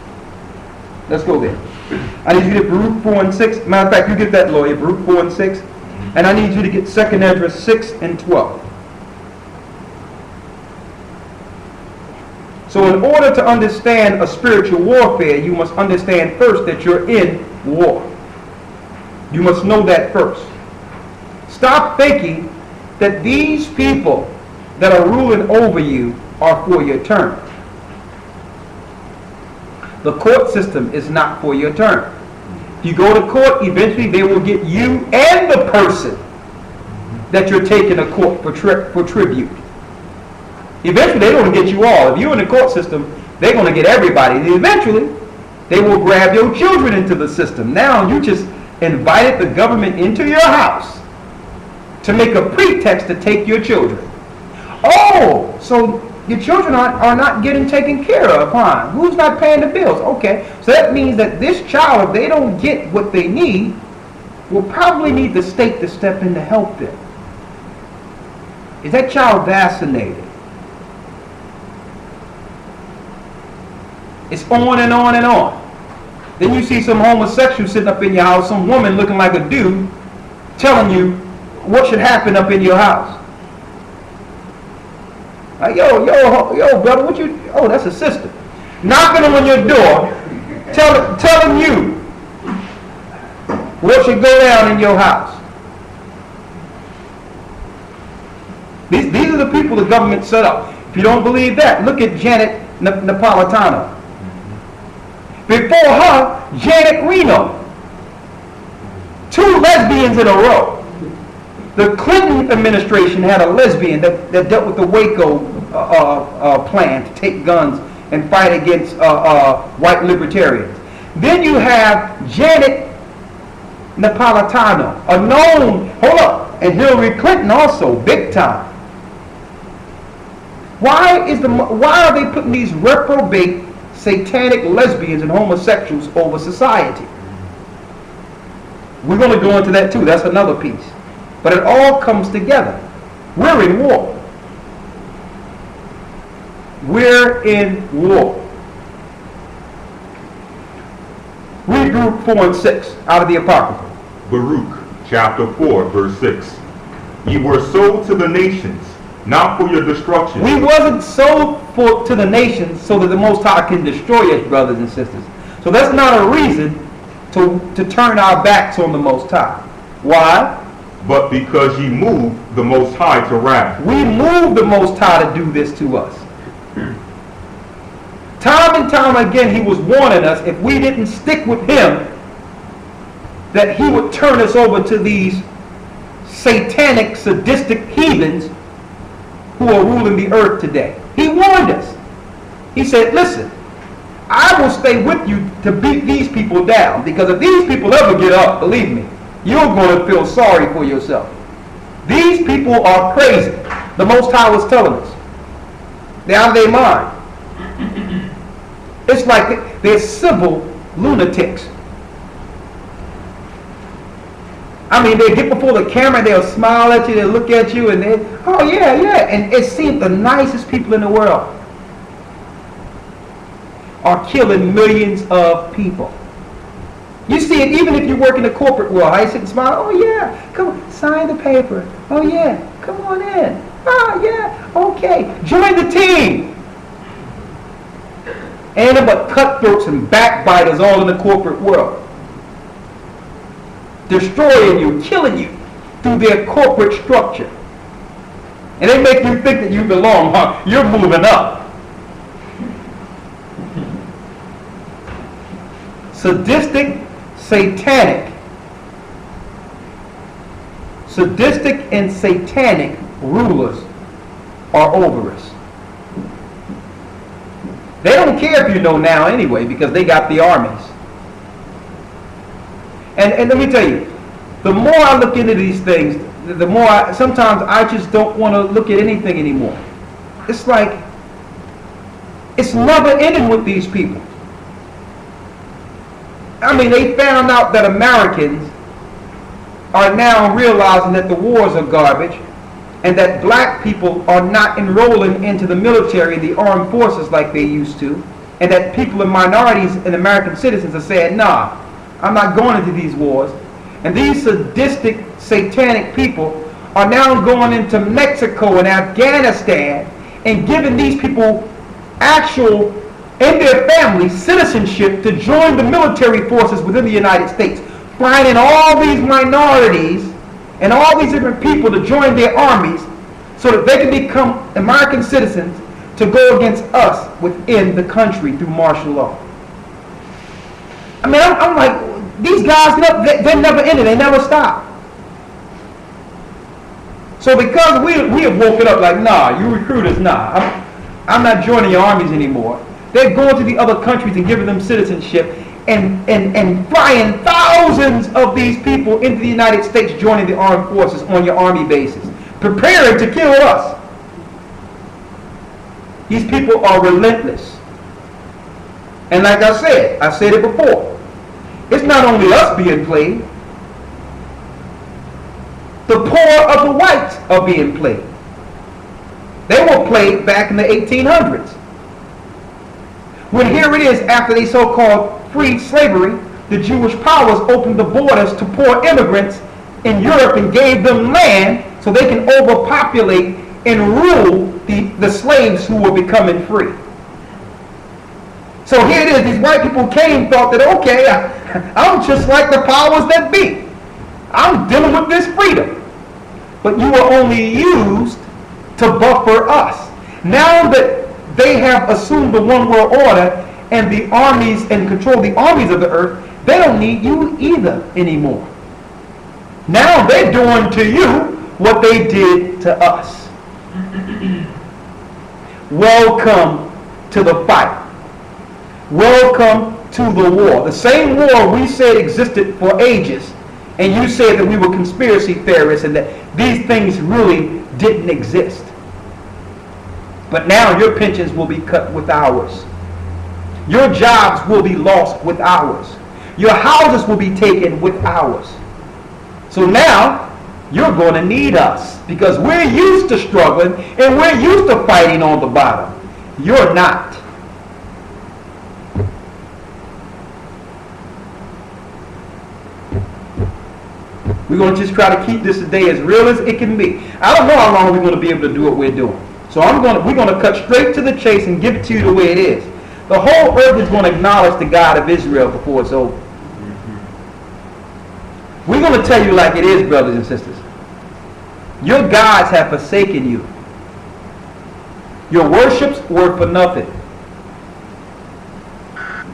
Let's go there. I need you to get Baruch 4 and 6. Matter of fact, you get that, lawyer, Baruch 4 and 6. And I need you to get 2nd Ezra 6 and 12. So in order to understand a spiritual warfare, you must understand first that you're in war. You must know that first. Stop thinking that these people that are ruling over you are for your turn. The court system is not for your turn. If you go to court, eventually they will get you and the person that you're taking to court for tribute. Eventually they're going to get you all. If you're in the court system, they're going to get everybody. And eventually they will grab your children into the system. Now you just invited the government into your house to make a pretext to take your children. Oh, so your children are not getting taken care of, huh? Who's not paying the bills? Okay, so that means that this child, if they don't get what they need, will probably need the state to step in to help them. Is that child vaccinated? It's on and on and on. Then you see some homosexual sitting up in your house, some woman looking like a dude, telling you what should happen up in your house. Like, yo, brother, what you? Oh, that's a sister. Knocking on your door, telling you what should go down in your house. These are the people the government set up. If you don't believe that, look at Janet Napolitano. Before her, Janet Reno. 2 lesbians in a row. The Clinton administration had a lesbian that dealt with the Waco plan to take guns and fight against white libertarians. Then you have Janet Napolitano, a known, and Hillary Clinton also, big time. Why are they putting these reprobate satanic lesbians and homosexuals over society? We're going to go into that too. That's another piece. But it all comes together. We're in war. We're in war. Read Baruch 4 and 6 out of the Apocrypha. Baruch chapter 4 verse 6. Ye were sold to the nations, not for your destruction. We wasn't sold to the nations so that the Most High can destroy us, brothers and sisters. So that's not a reason to turn our backs on the Most High. Why? But because ye moved the Most High to wrath. We moved the Most High to do this to us. Time and time again, he was warning us if we didn't stick with him, that he would turn us over to these satanic, sadistic heathens who are ruling the earth today. He warned us. He said, listen, I will stay with you to beat these people down, because if these people ever get up, believe me, you're going to feel sorry for yourself. These people are crazy. The Most High was telling us. They're out of their mind. It's like they're civil lunatics. I mean, they get before the camera, they'll smile at you, they'll look at you, and they, oh yeah, yeah. And it seems the nicest people in the world are killing millions of people. You see it even if you work in the corporate world. I sit and smile, oh yeah, come on, sign the paper. Oh yeah, come on in. Oh yeah, okay, join the team. Ain't nothing but cutthroats and backbiters all in the corporate world. Destroying you, killing you through their corporate structure. And they make you think that you belong, huh? You're moving up. Sadistic, satanic and satanic rulers are over us. They don't care if you know now anyway, because they got the armies. And let me tell you, the more I look into these things, the more sometimes I just don't want to look at anything anymore. It's like, it's never ending with these people. I mean, they found out that Americans are now realizing that the wars are garbage, and that black people are not enrolling into the military, the armed forces like they used to, and that people and minorities and American citizens are saying, nah, I'm not going into these wars. And these sadistic, satanic people are now going into Mexico and Afghanistan and giving these people actual, and their families, citizenship to join the military forces within the United States, finding all these minorities and all these different people to join their armies so that they can become American citizens to go against us within the country through martial law. I mean, I'm like, these guys, they never ended, they never stop. So because we have woken up like, nah, you recruiters, nah, I'm not joining your armies anymore. They're going to the other countries and giving them citizenship and flying thousands of these people into the United States, joining the armed forces on your army bases, preparing to kill us. These people are relentless. And like I said it before, it's not only us being played, the poor of the whites are being played. They were played back in the 1800s. When here it is, after they so-called freed slavery, the Jewish powers opened the borders to poor immigrants in Europe and gave them land so they can overpopulate and rule the slaves who were becoming free. So here it is, these white people came, thought that, okay, I'm just like the powers that be. I'm dealing with this freedom. But you were only used to buffer us. Now that they have assumed the one world order and the armies and control the armies of the earth, they don't need you either anymore. Now they're doing to you what they did to us. Welcome to the fight. Welcome to the war. The same war we said existed for ages, and you said that we were conspiracy theorists and that these things really didn't exist. But now your pensions will be cut with ours. Your jobs will be lost with ours. Your houses will be taken with ours. So now you're going to need us, because we're used to struggling and we're used to fighting on the bottom. You're not. We're going to just try to keep this today as real as it can be. I don't know how long we're going to be able to do what we're doing. So we're going to cut straight to the chase and give it to you the way it is. The whole earth is going to acknowledge the God of Israel before it's over. We're going to tell you like it is, brothers and sisters. Your gods have forsaken you. Your worships were for nothing.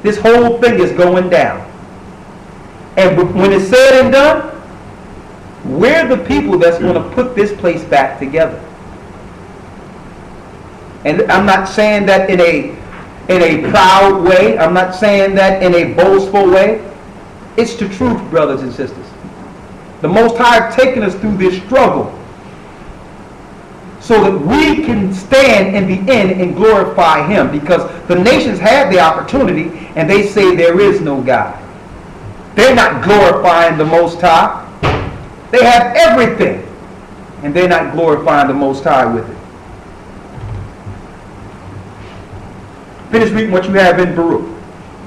This whole thing is going down. And when it's said and done, we're the people that's going to put this place back together. And I'm not saying that in a proud way. I'm not saying that in a boastful way. It's the truth, brothers and sisters. The Most High has taken us through this struggle so that we can stand in the end and glorify Him, because the nations had the opportunity and they say there is no God. They're not glorifying the Most High. They have everything and they're not glorifying the Most High with it. Finish reading what you have in Baruch.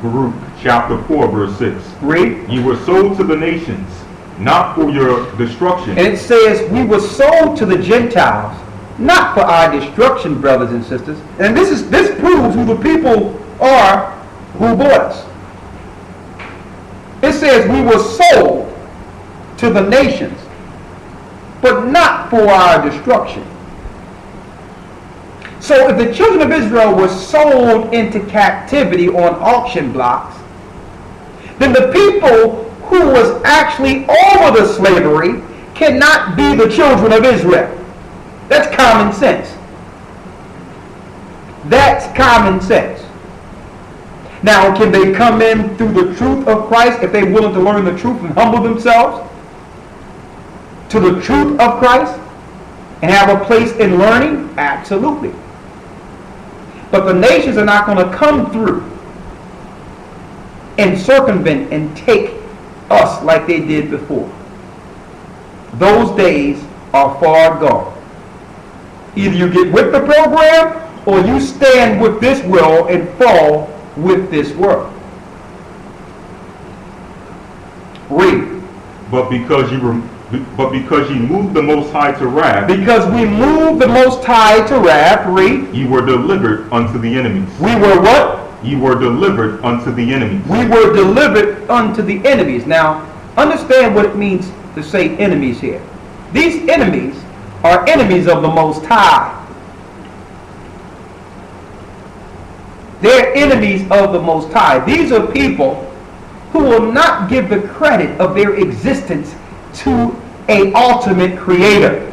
Baruch chapter 4 verse 6. Read. You were sold to the nations, not for your destruction. And it says we were sold to the Gentiles, not for our destruction, brothers and sisters. And this proves who the people are who bought us. It says we were sold to the nations, but not for our destruction. So if the children of Israel were sold into captivity on auction blocks, then the people who was actually over the slavery cannot be the children of Israel. That's common sense. That's common sense. Now, can they come in through the truth of Christ if they're willing to learn the truth and humble themselves to the truth of Christ and have a place in learning? Absolutely. But the nations are not going to come through and circumvent and take us like they did before. Those days are far gone. Either you get with the program or you stand with this world and fall with this world. Read. But because you moved the Most High to wrath. Because we moved the Most High to wrath. Read. You were delivered unto the enemies. We were what? You were delivered unto the enemies. We were delivered unto the enemies. Now, understand what it means to say enemies here. These enemies are enemies of the Most High. They're enemies of the Most High. These are people who will not give the credit of their existence to an ultimate creator.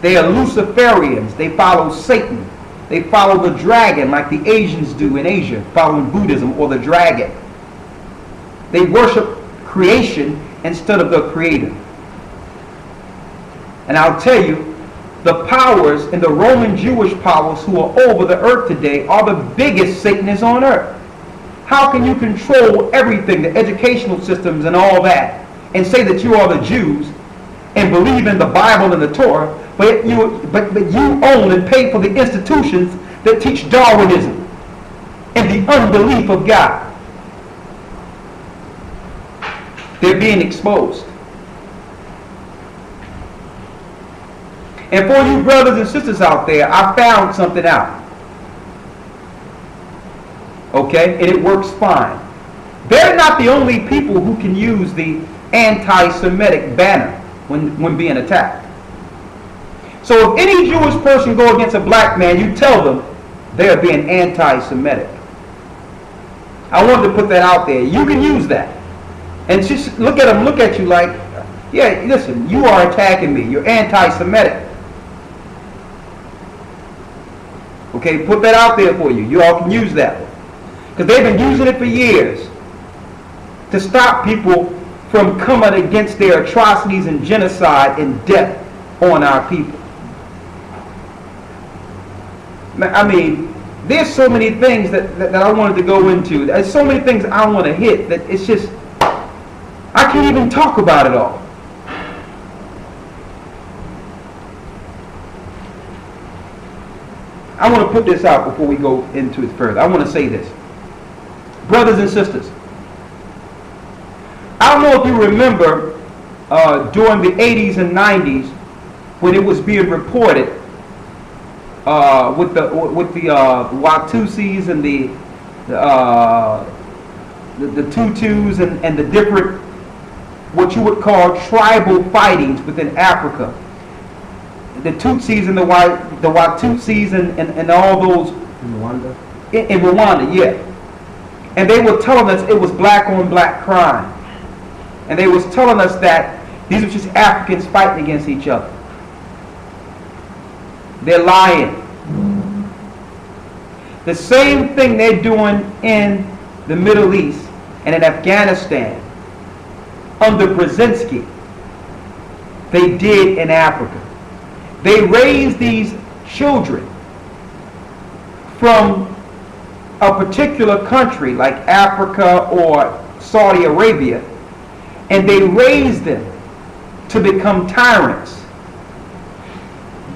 They are Luciferians. They follow Satan. They follow the dragon like the Asians do in Asia, following Buddhism or the dragon. They worship creation instead of the creator. And I'll tell you, the powers and the Roman Jewish powers who are over the earth today are the biggest Satanists on earth. How can you control everything, the educational systems and all that, and say that you are the Jews and believe in the Bible and the Torah, but you own and pay for the institutions that teach Darwinism and the unbelief of God? They're being exposed. And for you brothers and sisters out there, I found something out. Okay? And it works fine. They're not the only people who can use the anti-Semitic banner when being attacked. So if any Jewish person go against a black man, you tell them they're being anti-Semitic. I wanted to put that out there. You can use that. And just look at them, look at you like, yeah, listen, you are attacking me. You're anti-Semitic. Okay, put that out there for you. You all can use that one. Because they've been using it for years to stop people from coming against their atrocities and genocide and death on our people. I mean, there's so many things that I wanted to go into. There's so many things I want to hit that it's just, I can't even talk about it all. I want to put this out before we go into it further. I want to say this. Brothers and sisters, I don't know if you remember during the 80s and 90s, when it was being reported with the Watusis and the Tutus and the different, what you would call tribal fightings within Africa. The Tutsis and the Watusis and all those In Rwanda? in Rwanda, yeah. And they were telling us it was black on black crime. And they was telling us that these were just Africans fighting against each other. They're lying. The same thing they're doing in the Middle East and in Afghanistan under Brzezinski, they did in Africa. They raised these children from a particular country like Africa or Saudi Arabia, and they raised them to become tyrants.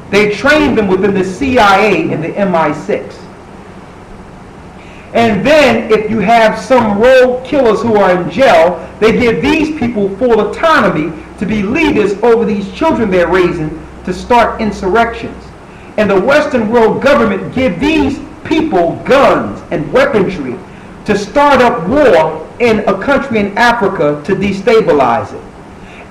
They trained them within the CIA and the MI6. And then if you have some rogue killers who are in jail, they give these people full autonomy to be leaders over these children they're raising to start insurrections. And the Western world government give these people guns and weaponry to start up war in a country in Africa to destabilize it.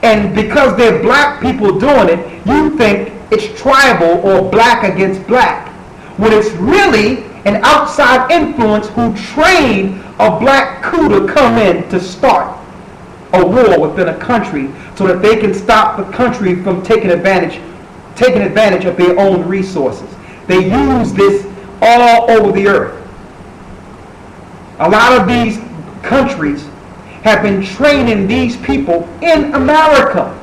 And because they're black people doing it, you think it's tribal or black against black, when it's really an outside influence who trained a black coup to come in to start a war within a country so that they can stop the country from taking advantage of their own resources. They use this all over the earth. A lot of these countries have been training these people in America.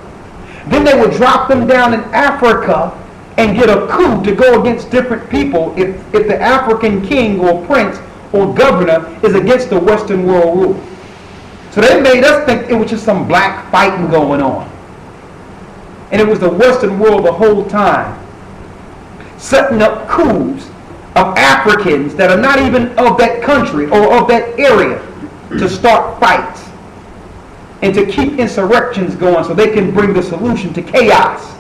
Then they would drop them down in Africa and get a coup to go against different people if the African king or prince or governor is against the Western world rule. So they made us think it was just some black fighting going on. And it was the Western world the whole time, setting up coups of Africans that are not even of that country or of that area to start fights and to keep insurrections going so they can bring the solution to chaos.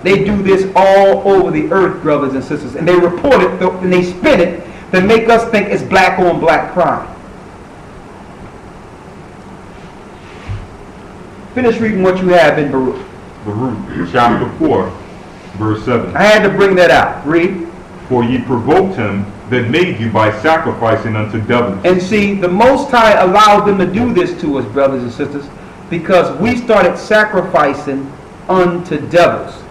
They do this all over the earth, brothers and sisters, and they report it and they spin it to make us think it's black on black crime. Finish reading what you have in Baruch. Baruch chapter 4, verse 7. I had to bring that out. Read. For ye provoked him that made you by sacrificing unto devils. And see, the Most High allowed them to do this to us, brothers and sisters, because we started sacrificing unto devils.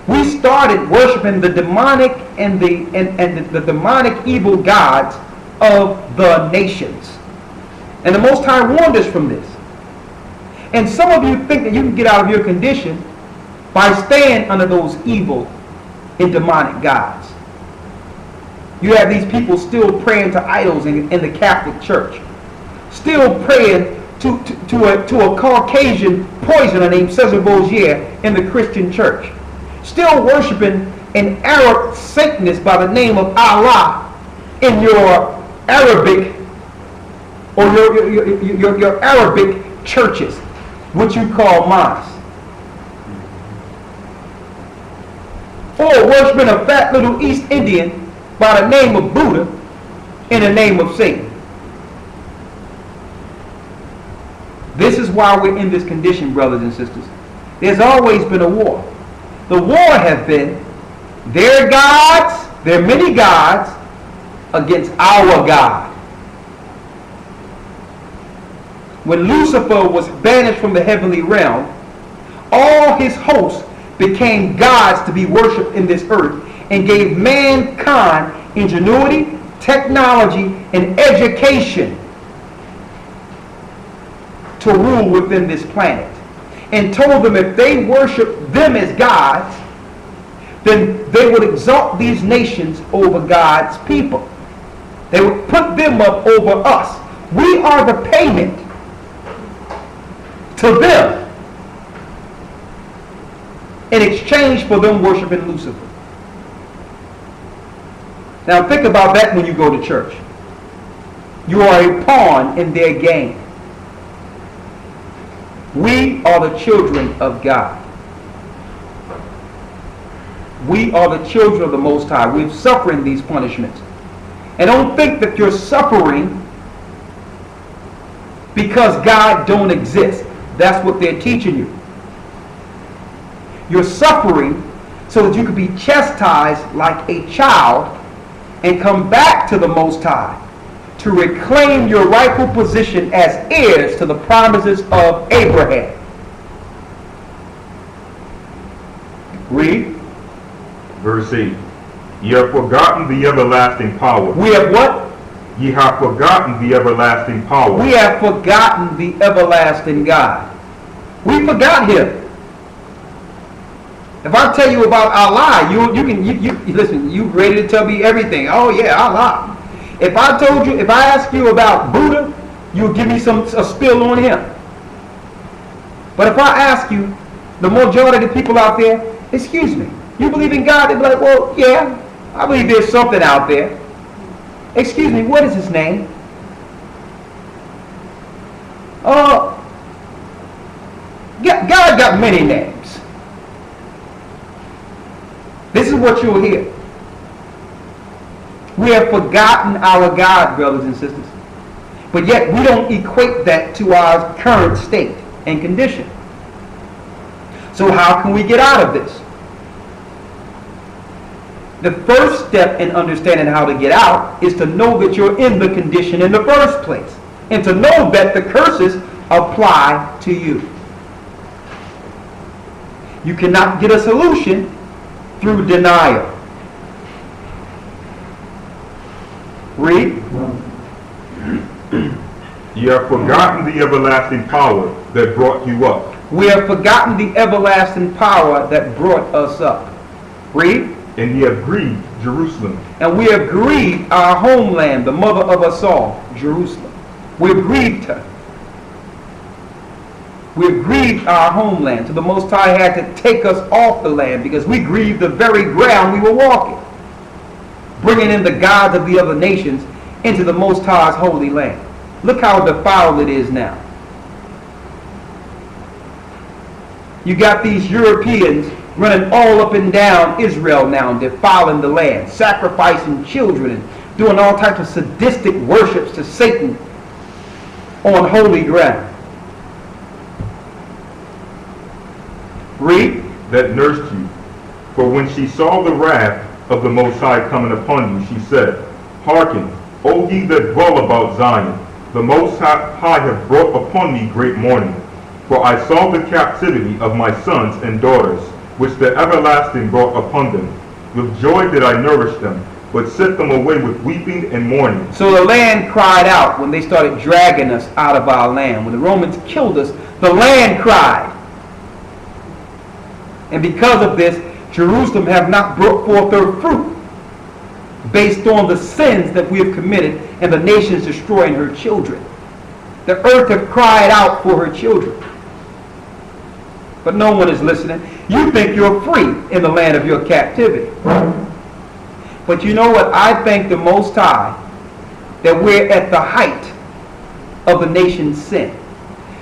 We started worshiping the demonic and the demonic evil gods of the nations. And the Most High warned us from this. And some of you think that you can get out of your condition by staying under those evil and demonic gods. You have these people still praying to idols in the Catholic Church, still praying to a Caucasian poisoner named Cesar Borgia in the Christian Church, still worshiping an Arab Satanist by the name of Allah in your Arabic or your Arabic churches, which you call mosques. Or worshiping a fat little East Indian by the name of Buddha in the name of Satan. This is why we're in this condition, brothers and sisters. There's always been a war. The war has been their gods, their many gods, against our God. When Lucifer was banished from the heavenly realm, all his hosts became gods to be worshipped in this earth and gave mankind ingenuity, technology, and education to rule within this planet. And told them if they worship them as gods, then they would exalt these nations over God's people. They would put them up over us. We are the payment to them in exchange for them worshiping Lucifer. Now think about that when you go to church. You are a pawn in their game. We are the children of God. We are the children of the Most High. We're suffering these punishments. And don't think that you're suffering because God don't exist. That's what they're teaching you. You're suffering so that you can be chastised like a child and come back to the Most High to reclaim your rightful position as heirs to the promises of Abraham. Read. Verse 8. Ye have forgotten the everlasting power. We have what? Ye have forgotten the everlasting power. We have forgotten the everlasting God. We forgot Him. If I tell you about Allah, you listen. You ready to tell me everything? Oh yeah, Allah. If I ask you about Buddha, you'll give me a spill on him. But if I ask you, the majority of the people out there, excuse me, you believe in God? They'll be like, well, yeah, I believe there's something out there. Excuse me, what is his name? God got many names. This is what you'll hear. We have forgotten our God, brothers and sisters. But yet we don't equate that to our current state and condition. So how can we get out of this? The first step in understanding how to get out is to know that you're in the condition in the first place. And to know that the curses apply to you. You cannot get a solution through denial. Read. Ye have forgotten the everlasting power that brought you up. We have forgotten the everlasting power that brought us up. Read. And ye have grieved Jerusalem. And we have grieved our homeland, the mother of us all, Jerusalem. We've grieved her. We've grieved our homeland. So the Most High had to take us off the land because we grieved the very ground we were walking, bringing in the gods of the other nations into the Most High's holy land. Look how defiled it is now. You got these Europeans running all up and down Israel now, defiling the land, sacrificing children, and doing all types of sadistic worships to Satan on holy ground. Read. That nursed you. For when she saw the wrath of the Most High coming upon you, she said, Hearken, O ye that dwell about Zion, the Most High hath brought upon me great mourning. For I saw the captivity of my sons and daughters, which the everlasting brought upon them. With joy did I nourish them, but sent them away with weeping and mourning. So the land cried out when they started dragging us out of our land. When the Romans killed us, the land cried. And because of this, Jerusalem have not brought forth her fruit, based on the sins that we have committed and the nations destroying her children. The earth have cried out for her children. But no one is listening. You think you're free in the land of your captivity. But you know what? I thank the Most High that we're at the height of the nation's sin.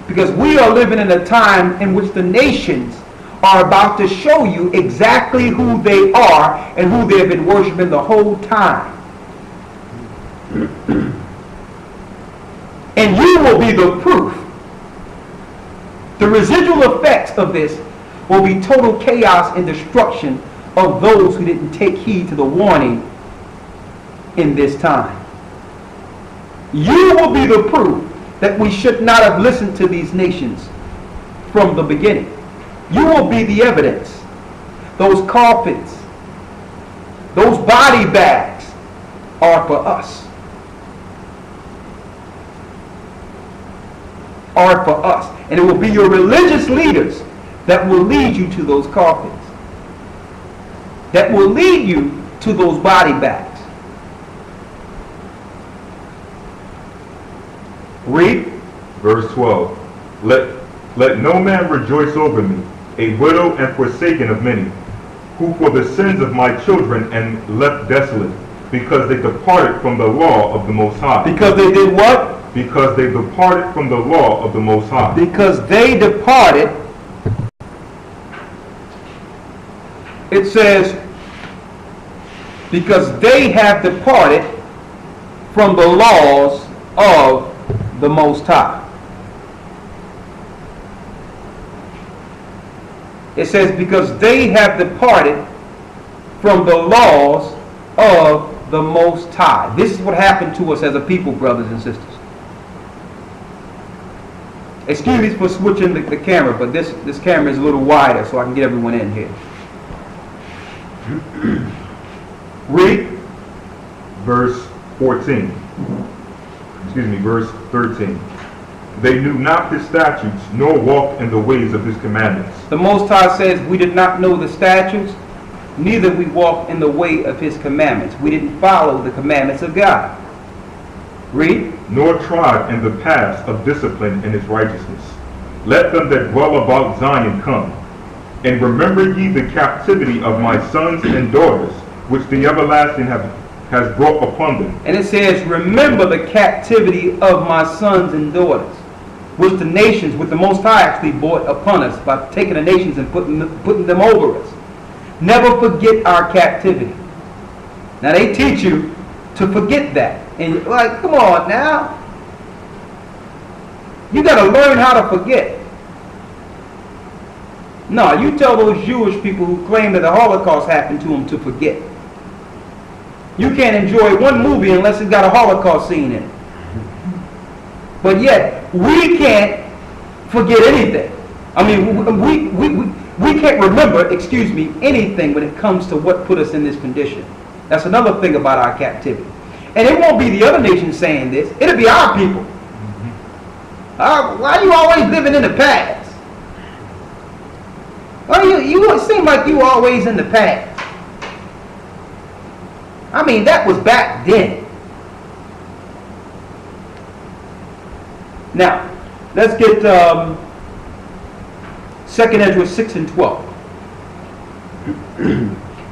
Because we are living in a time in which the nations are about to show you exactly who they are and who they've been worshiping the whole time. And you will be the proof. The residual effects of this will be total chaos and destruction of those who didn't take heed to the warning in this time. You will be the proof that we should not have listened to these nations from the beginning. You will be the evidence. Those coffins, those body bags are for us. Are for us. And it will be your religious leaders that will lead you to those coffins. That will lead you to those body bags. Read. Verse 12. Let no man rejoice over me, a widow and forsaken of many, who for the sins of my children and left desolate, because they departed from the law of the Most High. Because they did what? Because they departed from the law of the Most High. Because they departed. It says, because they have departed from the laws of the Most High. It says, because they have departed from the laws of the Most High. This is what happened to us as a people, brothers and sisters. Excuse me for switching the camera, but this camera is a little wider so I can get everyone in here. Read. Verse 14. Excuse me, verse 13. They knew not his statutes, nor walked in the ways of his commandments. The Most High says we did not know the statutes, neither we walked in the way of his commandments. We didn't follow the commandments of God. Read. Nor trod in the paths of discipline and his righteousness. Let them that dwell about Zion come. And remember ye the captivity of my sons and daughters, which the everlasting has brought upon them. And it says, remember the captivity of my sons and daughters, which the nations, with the Most High actually brought upon us by taking the nations and putting them over us. Never forget our captivity. Now they teach you to forget that. And you're like, come on now. You got to learn how to forget. No, you tell those Jewish people who claim that the Holocaust happened to them to forget. You can't enjoy one movie unless it's got a Holocaust scene in it. But yet, we can't forget anything. I mean, we can't remember, excuse me, anything when it comes to what put us in this condition. That's another thing about our captivity. And it won't be the other nations saying this. It'll be our people. Why are you always living in the past? Well, you seem like you always in the past. I mean, that was back then. Now, let's get 2nd Ezra 6 and 12.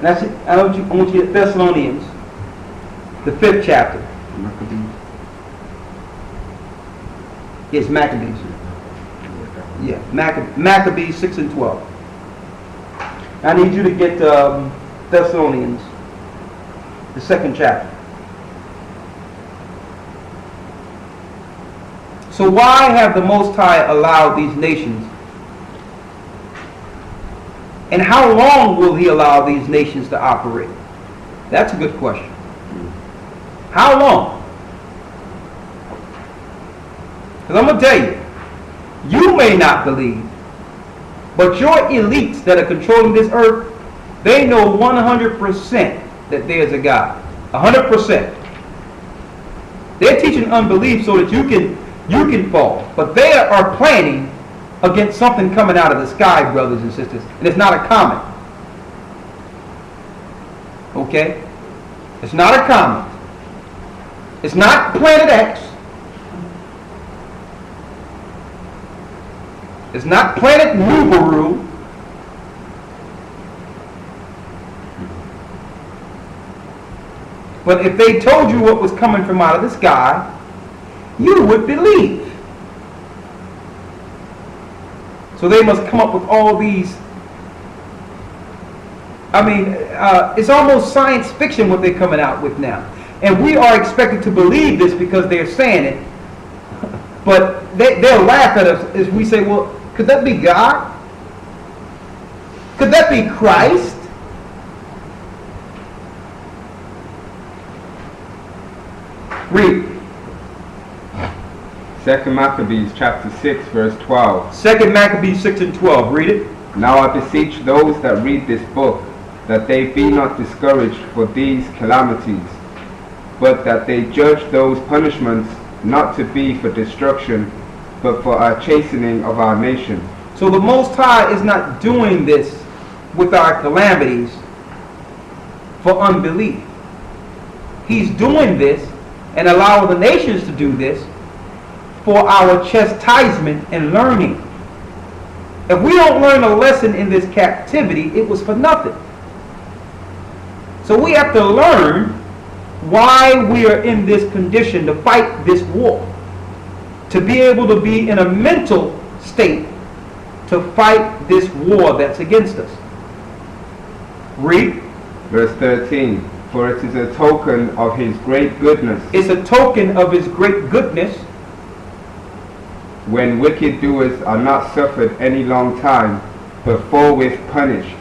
That's it. I want you at Thessalonians, the 5th chapter. Yes, Maccabees. Yeah, Maccabees 6 and 12. I need you to get Thessalonians, the 2nd chapter. So why have the Most High allowed these nations? And how long will he allow these nations to operate? That's a good question. How long? Because I'm going to tell you, you may not believe, but your elites that are controlling this earth, they know 100% that there's a God. 100%. They're teaching unbelief so that you can fall. But they are planning against something coming out of the sky, brothers and sisters. And it's not a comet. Okay? It's not a comet. It's not Planet X. It's not Planet Nubaru. But if they told you what was coming from out of the sky, you would believe. So they must come up with all these. I mean, it's almost science fiction what they're coming out with now. And we are expected to believe this because they're saying it. But they'll laugh at us as we say, well, could that be God? Could that be Christ? Read. 2nd Maccabees chapter 6 verse 12. 2nd Maccabees 6 and 12. Read it. Now I beseech those that read this book, that they be not discouraged for these calamities, but that they judge those punishments not to be for destruction, but for our chastening of our nation. So the Most High is not doing this with our calamities for unbelief. He's doing this and allowing the nations to do this for our chastisement and learning. If we don't learn a lesson in this captivity, it was for nothing. So we have to learn why we are in this condition to fight this war. to be able to be in a mental state to fight this war that's against us. Read. Verse 13. For it is a token of his great goodness, It's a token of his great goodness, when wicked doers are not suffered any long time, but forthwith punished.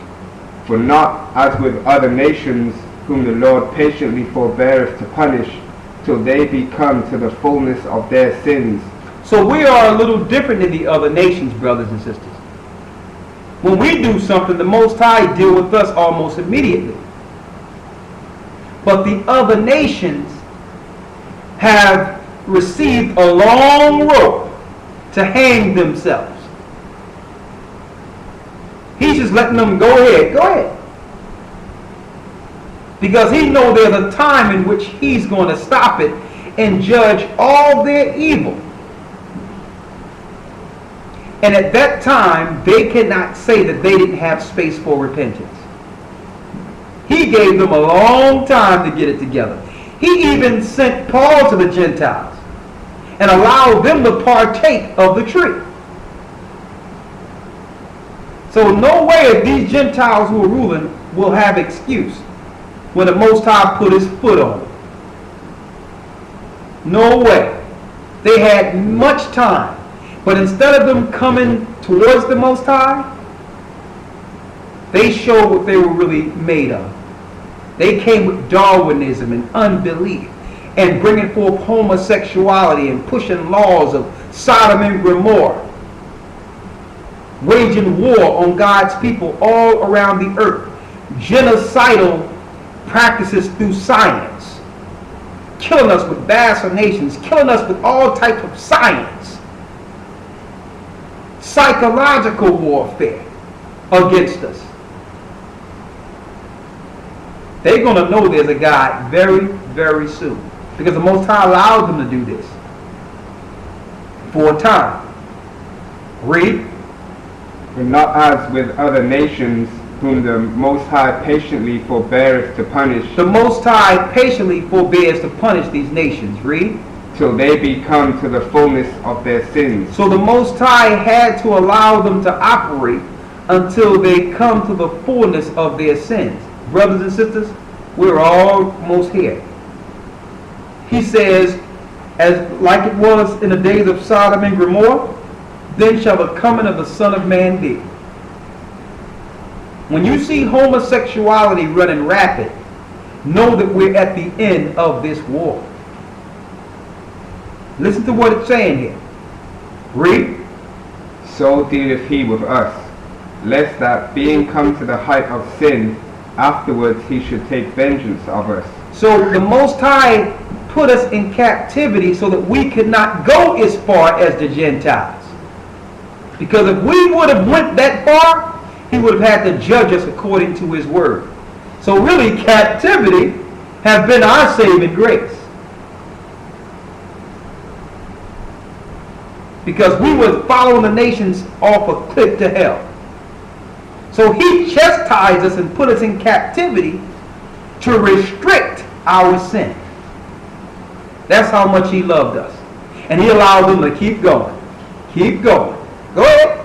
For not as with other nations, whom the Lord patiently forbeareth to punish, till they be come to the fullness of their sins. So we are a little different than the other nations, brothers and sisters. When we do something, the Most High deal with us almost immediately. But the other nations have received a long rope to hang themselves. He's just letting them go ahead. Because he knows there's a time in which he's going to stop it and judge all their evil. And at that time, they cannot say that they didn't have space for repentance. He gave them a long time to get it together. He even sent Paul to the Gentiles and allowed them to partake of the tree. So no way these Gentiles who are ruling will have excuse when the Most High put his foot on them. No way. They had much time. But instead of them coming towards the Most High, they showed what they were really made of. They came with Darwinism and unbelief and bringing forth homosexuality and pushing laws of Sodom and Gomorrah, waging war on God's people all around the earth, genocidal practices through science, killing us with vaccinations, killing us with all types of science, psychological warfare against us. They're going to know there's a God very, very soon, because the Most High allowed them to do this for a time. Read. For not as with other nations, whom the Most High patiently forbeareth to punish, The Most High patiently forbears to punish these nations. Read. till they be come to the fullness of their sins. So the Most High had to allow them to operate until they come to the fullness of their sins. Brothers and sisters, we're almost here. He says, as like it was in the days of Sodom and Gomorrah, then shall the coming of the Son of Man be. When you see homosexuality running rapid, know that we're at the end of this war. Listen to what it's saying here. Read. So dealeth he with us, lest that being come to the height of sin, afterwards he should take vengeance of us. So the Most High put us in captivity so that we could not go as far as the Gentiles. Because if we would have went that far, he would have had to judge us according to his word. So really, captivity has been our saving grace. Because we were following the nations off a cliff to hell. So he chastised us and put us in captivity to restrict our sin. That's how much he loved us. And he allowed them to keep going. Keep going. Go ahead.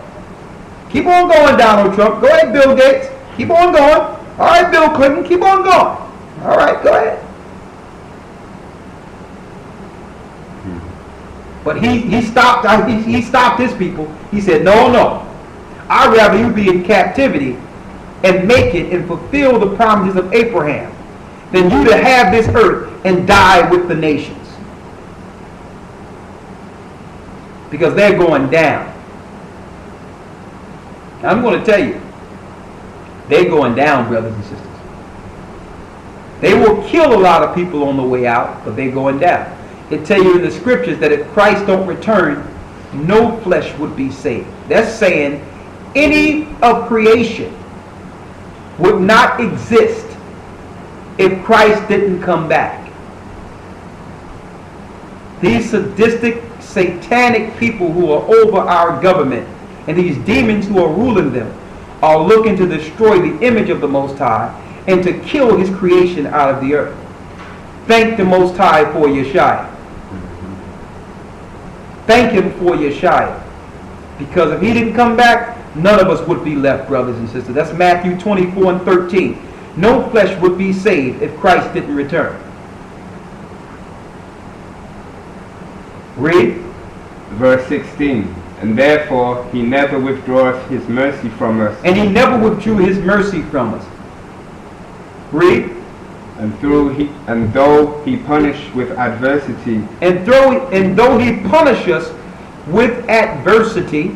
Keep on going, Donald Trump. Go ahead, Bill Gates. Keep on going. All right, Bill Clinton. Keep on going. All right, go ahead. But he stopped his people. He said, no. I'd rather you be in captivity and make it and fulfill the promises of Abraham than you to have this earth and die with the nations. Because they're going down. Now, I'm going to tell you, they're going down, brothers and sisters. They will kill a lot of people on the way out, but they're going down. It tell you in the scriptures that if Christ don't return, no flesh would be saved. That's saying any of creation would not exist if Christ didn't come back. These sadistic, satanic people who are over our government and these demons who are ruling them are looking to destroy the image of the Most High and to kill his creation out of the earth. Thank the Most High for Yashaya. thank him for Yashaya. Because if he didn't come back, none of us would be left, brothers and sisters. That's Matthew 24 and 13. No flesh would be saved if Christ didn't return. Read. Verse 16. And therefore he never withdraweth his mercy from us. And he never withdrew his mercy from us. Read. And though he punish with adversity. And though he punish us with adversity,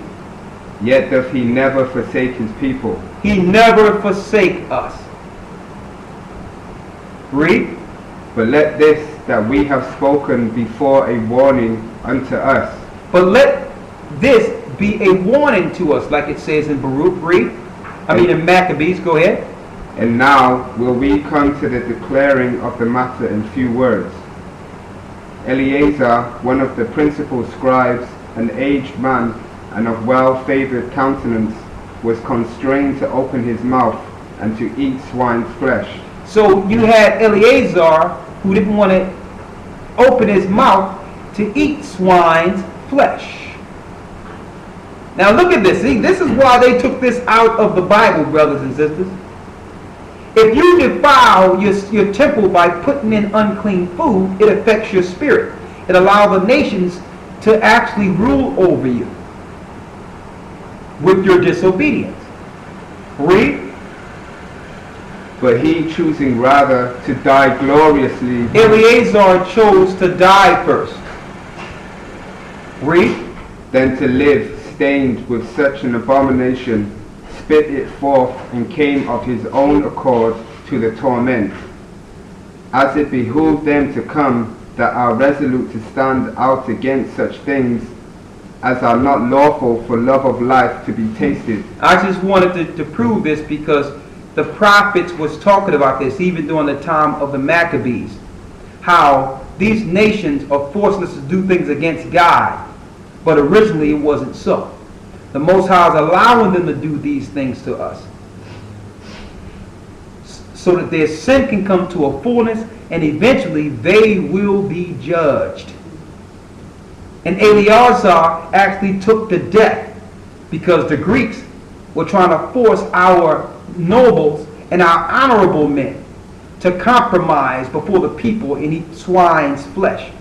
yet doth he never forsake his people. He never forsake us. Read. But let this that we have spoken before a warning unto us. But let this be a warning to us, like it says in Baruch. Read. In Maccabees. Go ahead. And now will we come to the declaring of the matter in few words. Eleazar, one of the principal scribes, an aged man and of well-favored countenance, was constrained to open his mouth and to eat swine's flesh. So you had Eleazar who didn't want to open his mouth to eat swine's flesh. Now look at this. See, this is why they took this out of the Bible, brothers and sisters. If you defile your temple by putting in unclean food, it affects your spirit. It allows the nations to actually rule over you with your disobedience. Read. But he, choosing rather to die gloriously. Eleazar chose to die first. Read. Than to live stained with such an abomination, spit it forth, and came of his own accord to the torment. As it behooved them to come that are resolute to stand out against such things as are not lawful for love of life to be tasted. I just wanted to prove this because the prophets was talking about this even during the time of the Maccabees. How these nations are forcing us to do things against God, but originally it wasn't so. The Most High is allowing them to do these things to us so that their sin can come to a fullness and eventually they will be judged. And Eleazar actually took to death because the Greeks were trying to force our nobles and our honorable men to compromise before the people and eat swine's flesh,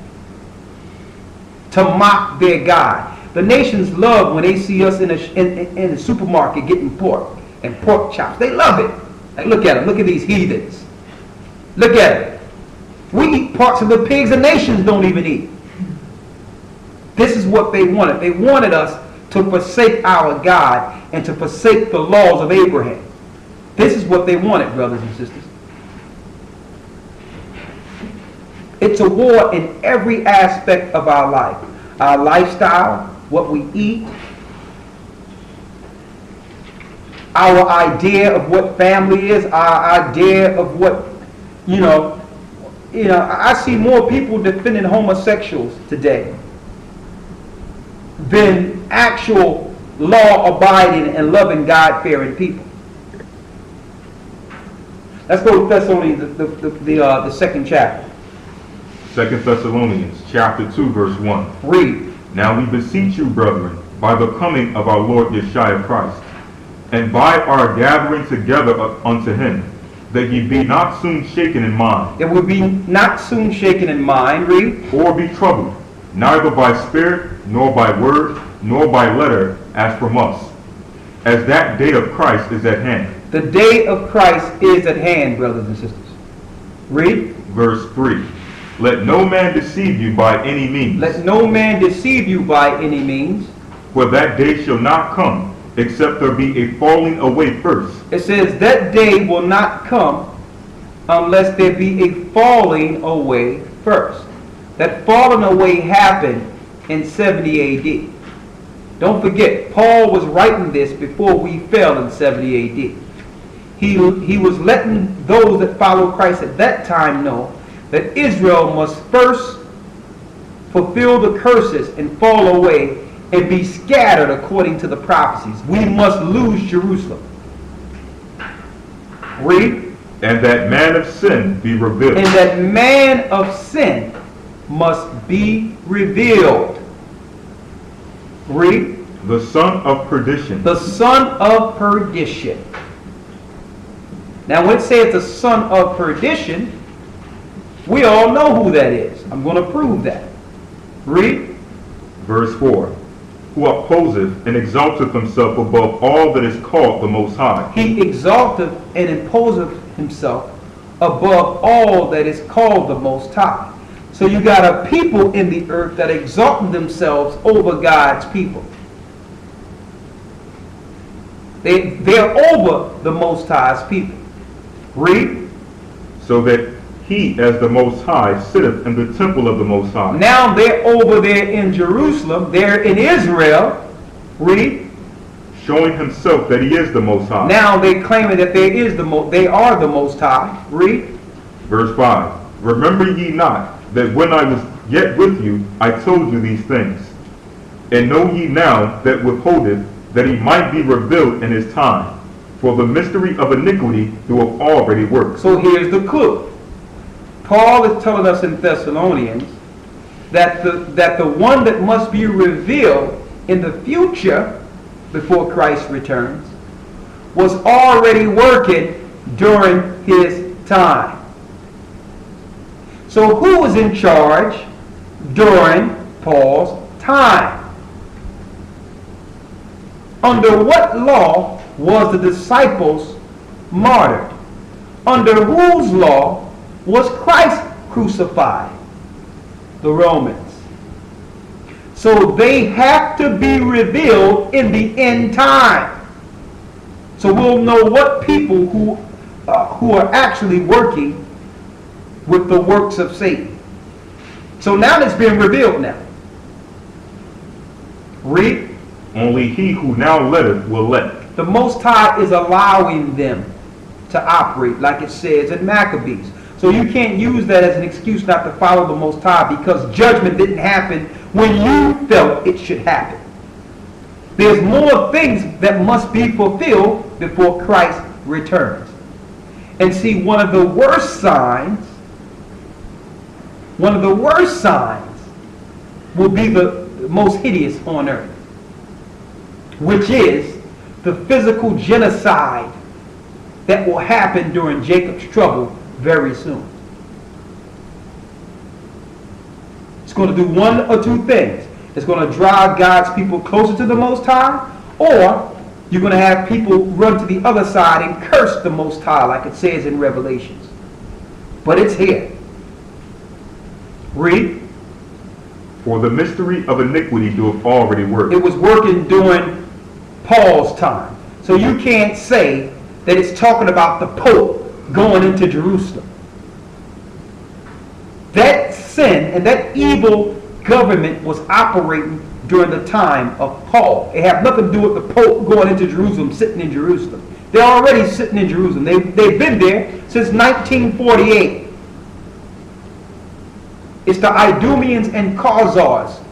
to mock their God. The nations love when they see us in the supermarket getting pork and pork chops. They love it. Like, look at them. Look at these heathens. Look at it. We eat parts of the pigs the nations don't even eat. This is what they wanted. They wanted us to forsake our God and to forsake the laws of Abraham. This is what they wanted, brothers and sisters. It's a war in every aspect of our life. Our lifestyle, what we eat, our idea of what family is, our idea of what, I see more people defending homosexuals today than actual law-abiding and loving God-fearing people. Let's go to Thessalonians, the second chapter. 2 Thessalonians chapter 2 verse 1. Read. Now we beseech you, brethren, by the coming of our Lord Yashaya Christ, and by our gathering together unto him, that ye be not soon shaken in mind. It will be not soon shaken in mind. Read. Or be troubled, neither by spirit, nor by word, nor by letter, as from us, as that day of Christ is at hand. The day of Christ is at hand, brothers and sisters. Read. Verse 3. Let no man deceive you by any means. Let no man deceive you by any means. For that day shall not come, except there be a falling away first. It says that day will not come unless there be a falling away first. That falling away happened in 70 AD. Don't forget, Paul was writing this before we fell in 70 AD. He was letting those that follow Christ at that time know that Israel must first fulfill the curses and fall away and be scattered according to the prophecies. We must lose Jerusalem. Read. And that man of sin be revealed. And that man of sin must be revealed. Read. The son of perdition. The son of perdition. Now when it says the son of perdition, we all know who that is. I'm going to prove that. Read. Verse 4. Who opposeth and exalteth himself above all that is called the Most High. He exalteth and imposeth himself above all that is called the Most High. So you got a people in the earth that exalt themselves over God's people. They're over the Most High's people. Read. So that he, as the Most High, sitteth in the temple of the Most High. Now they're over there in Jerusalem. They're in Israel. Read. Showing himself that he is the Most High. Now they claiming that they are the Most High. Read. Verse 5. Remember ye not that when I was yet with you, I told you these things. And know ye now that withholdeth, that he might be revealed in his time. For the mystery of iniquity doeth already work. So here's the clue. Paul is telling us in Thessalonians that the one that must be revealed in the future before Christ returns was already working during his time. So who was in charge during Paul's time? Under what law was the disciples martyred? Under whose law was Christ crucified? The Romans. So they have to be revealed in the end time. So we'll know what people who are actually working with the works of Satan. So now it's been revealed now. Read. Only he who now letteth will let. The Most High is allowing them to operate like it says in Maccabees. So you can't use that as an excuse not to follow the Most High because judgment didn't happen when you felt it should happen. There's more things that must be fulfilled before Christ returns. And see, one of the worst signs will be the most hideous on earth, which is the physical genocide that will happen during Jacob's trouble very soon. It's going to do one or two things. It's going to drive God's people closer to the Most High, or you're going to have people run to the other side and curse the Most High like it says in Revelations. But it's here. Read. For the mystery of iniquity doeth already work. It was working during Paul's time. So you can't say that it's talking about the Pope going into Jerusalem. That sin and that evil government was operating during the time of Paul. It had nothing to do with the Pope going into Jerusalem, sitting in Jerusalem. They're already sitting in Jerusalem. They've been there since 1948. It's the Idumeans and Khazars,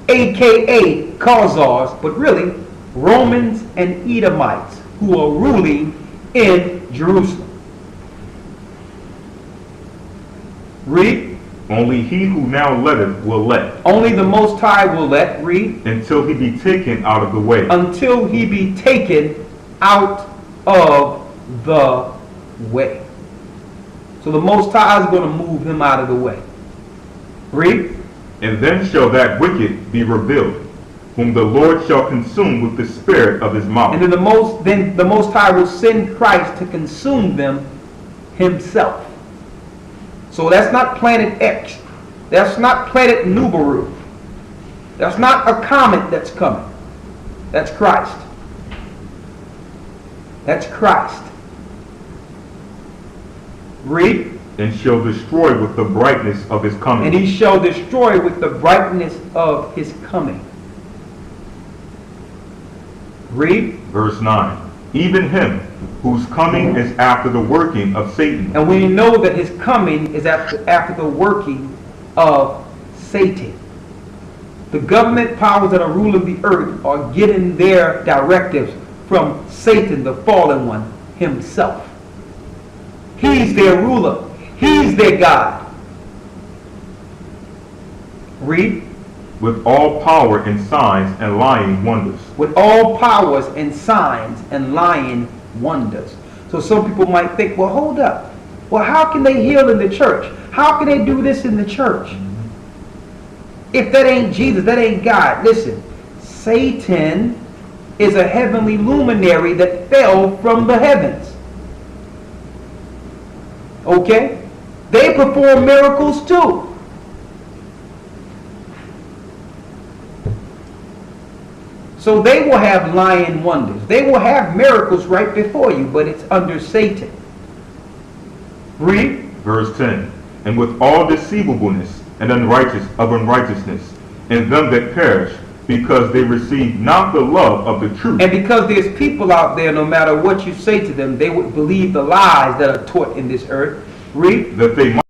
a.k.a. Khazars, but really Romans and Edomites who are ruling in Jerusalem. Read. Only he who now letteth will let. Only the Most High will let. Read. Until he be taken out of the way. Until he be taken out of the way. So the Most High is going to move him out of the way. Read. And then shall that wicked be revealed, whom the Lord shall consume with the spirit of his mouth. And then the Most High will send Christ to consume them himself. So that's not planet X. That's not planet Nubaru. That's not a comet that's coming. That's Christ. That's Christ. Read. And shall destroy with the brightness of his coming. And he shall destroy with the brightness of his coming. Read. Verse 9. Even him whose coming is after the working of Satan. And we know that his coming is after the working of Satan. The government powers that are ruling the earth are getting their directives from Satan, the fallen one, himself. He's their ruler. He's their God. Read. with all power and signs and lying wonders. With all powers and signs and lying wonders. So some people might think, well, hold up. Well, how can they heal in the church? How can they do this in the church? If that ain't Jesus, that ain't God. Listen, Satan is a heavenly luminary that fell from the heavens. Okay? They perform miracles too. So they will have lying wonders. They will have miracles right before you, but it's under Satan. Read. Verse 10. And with all deceivableness and unrighteousness in them that perish, because they receive not the love of the truth. And because there's people out there, no matter what you say to them, they would believe the lies that are taught in this earth. Read. That they might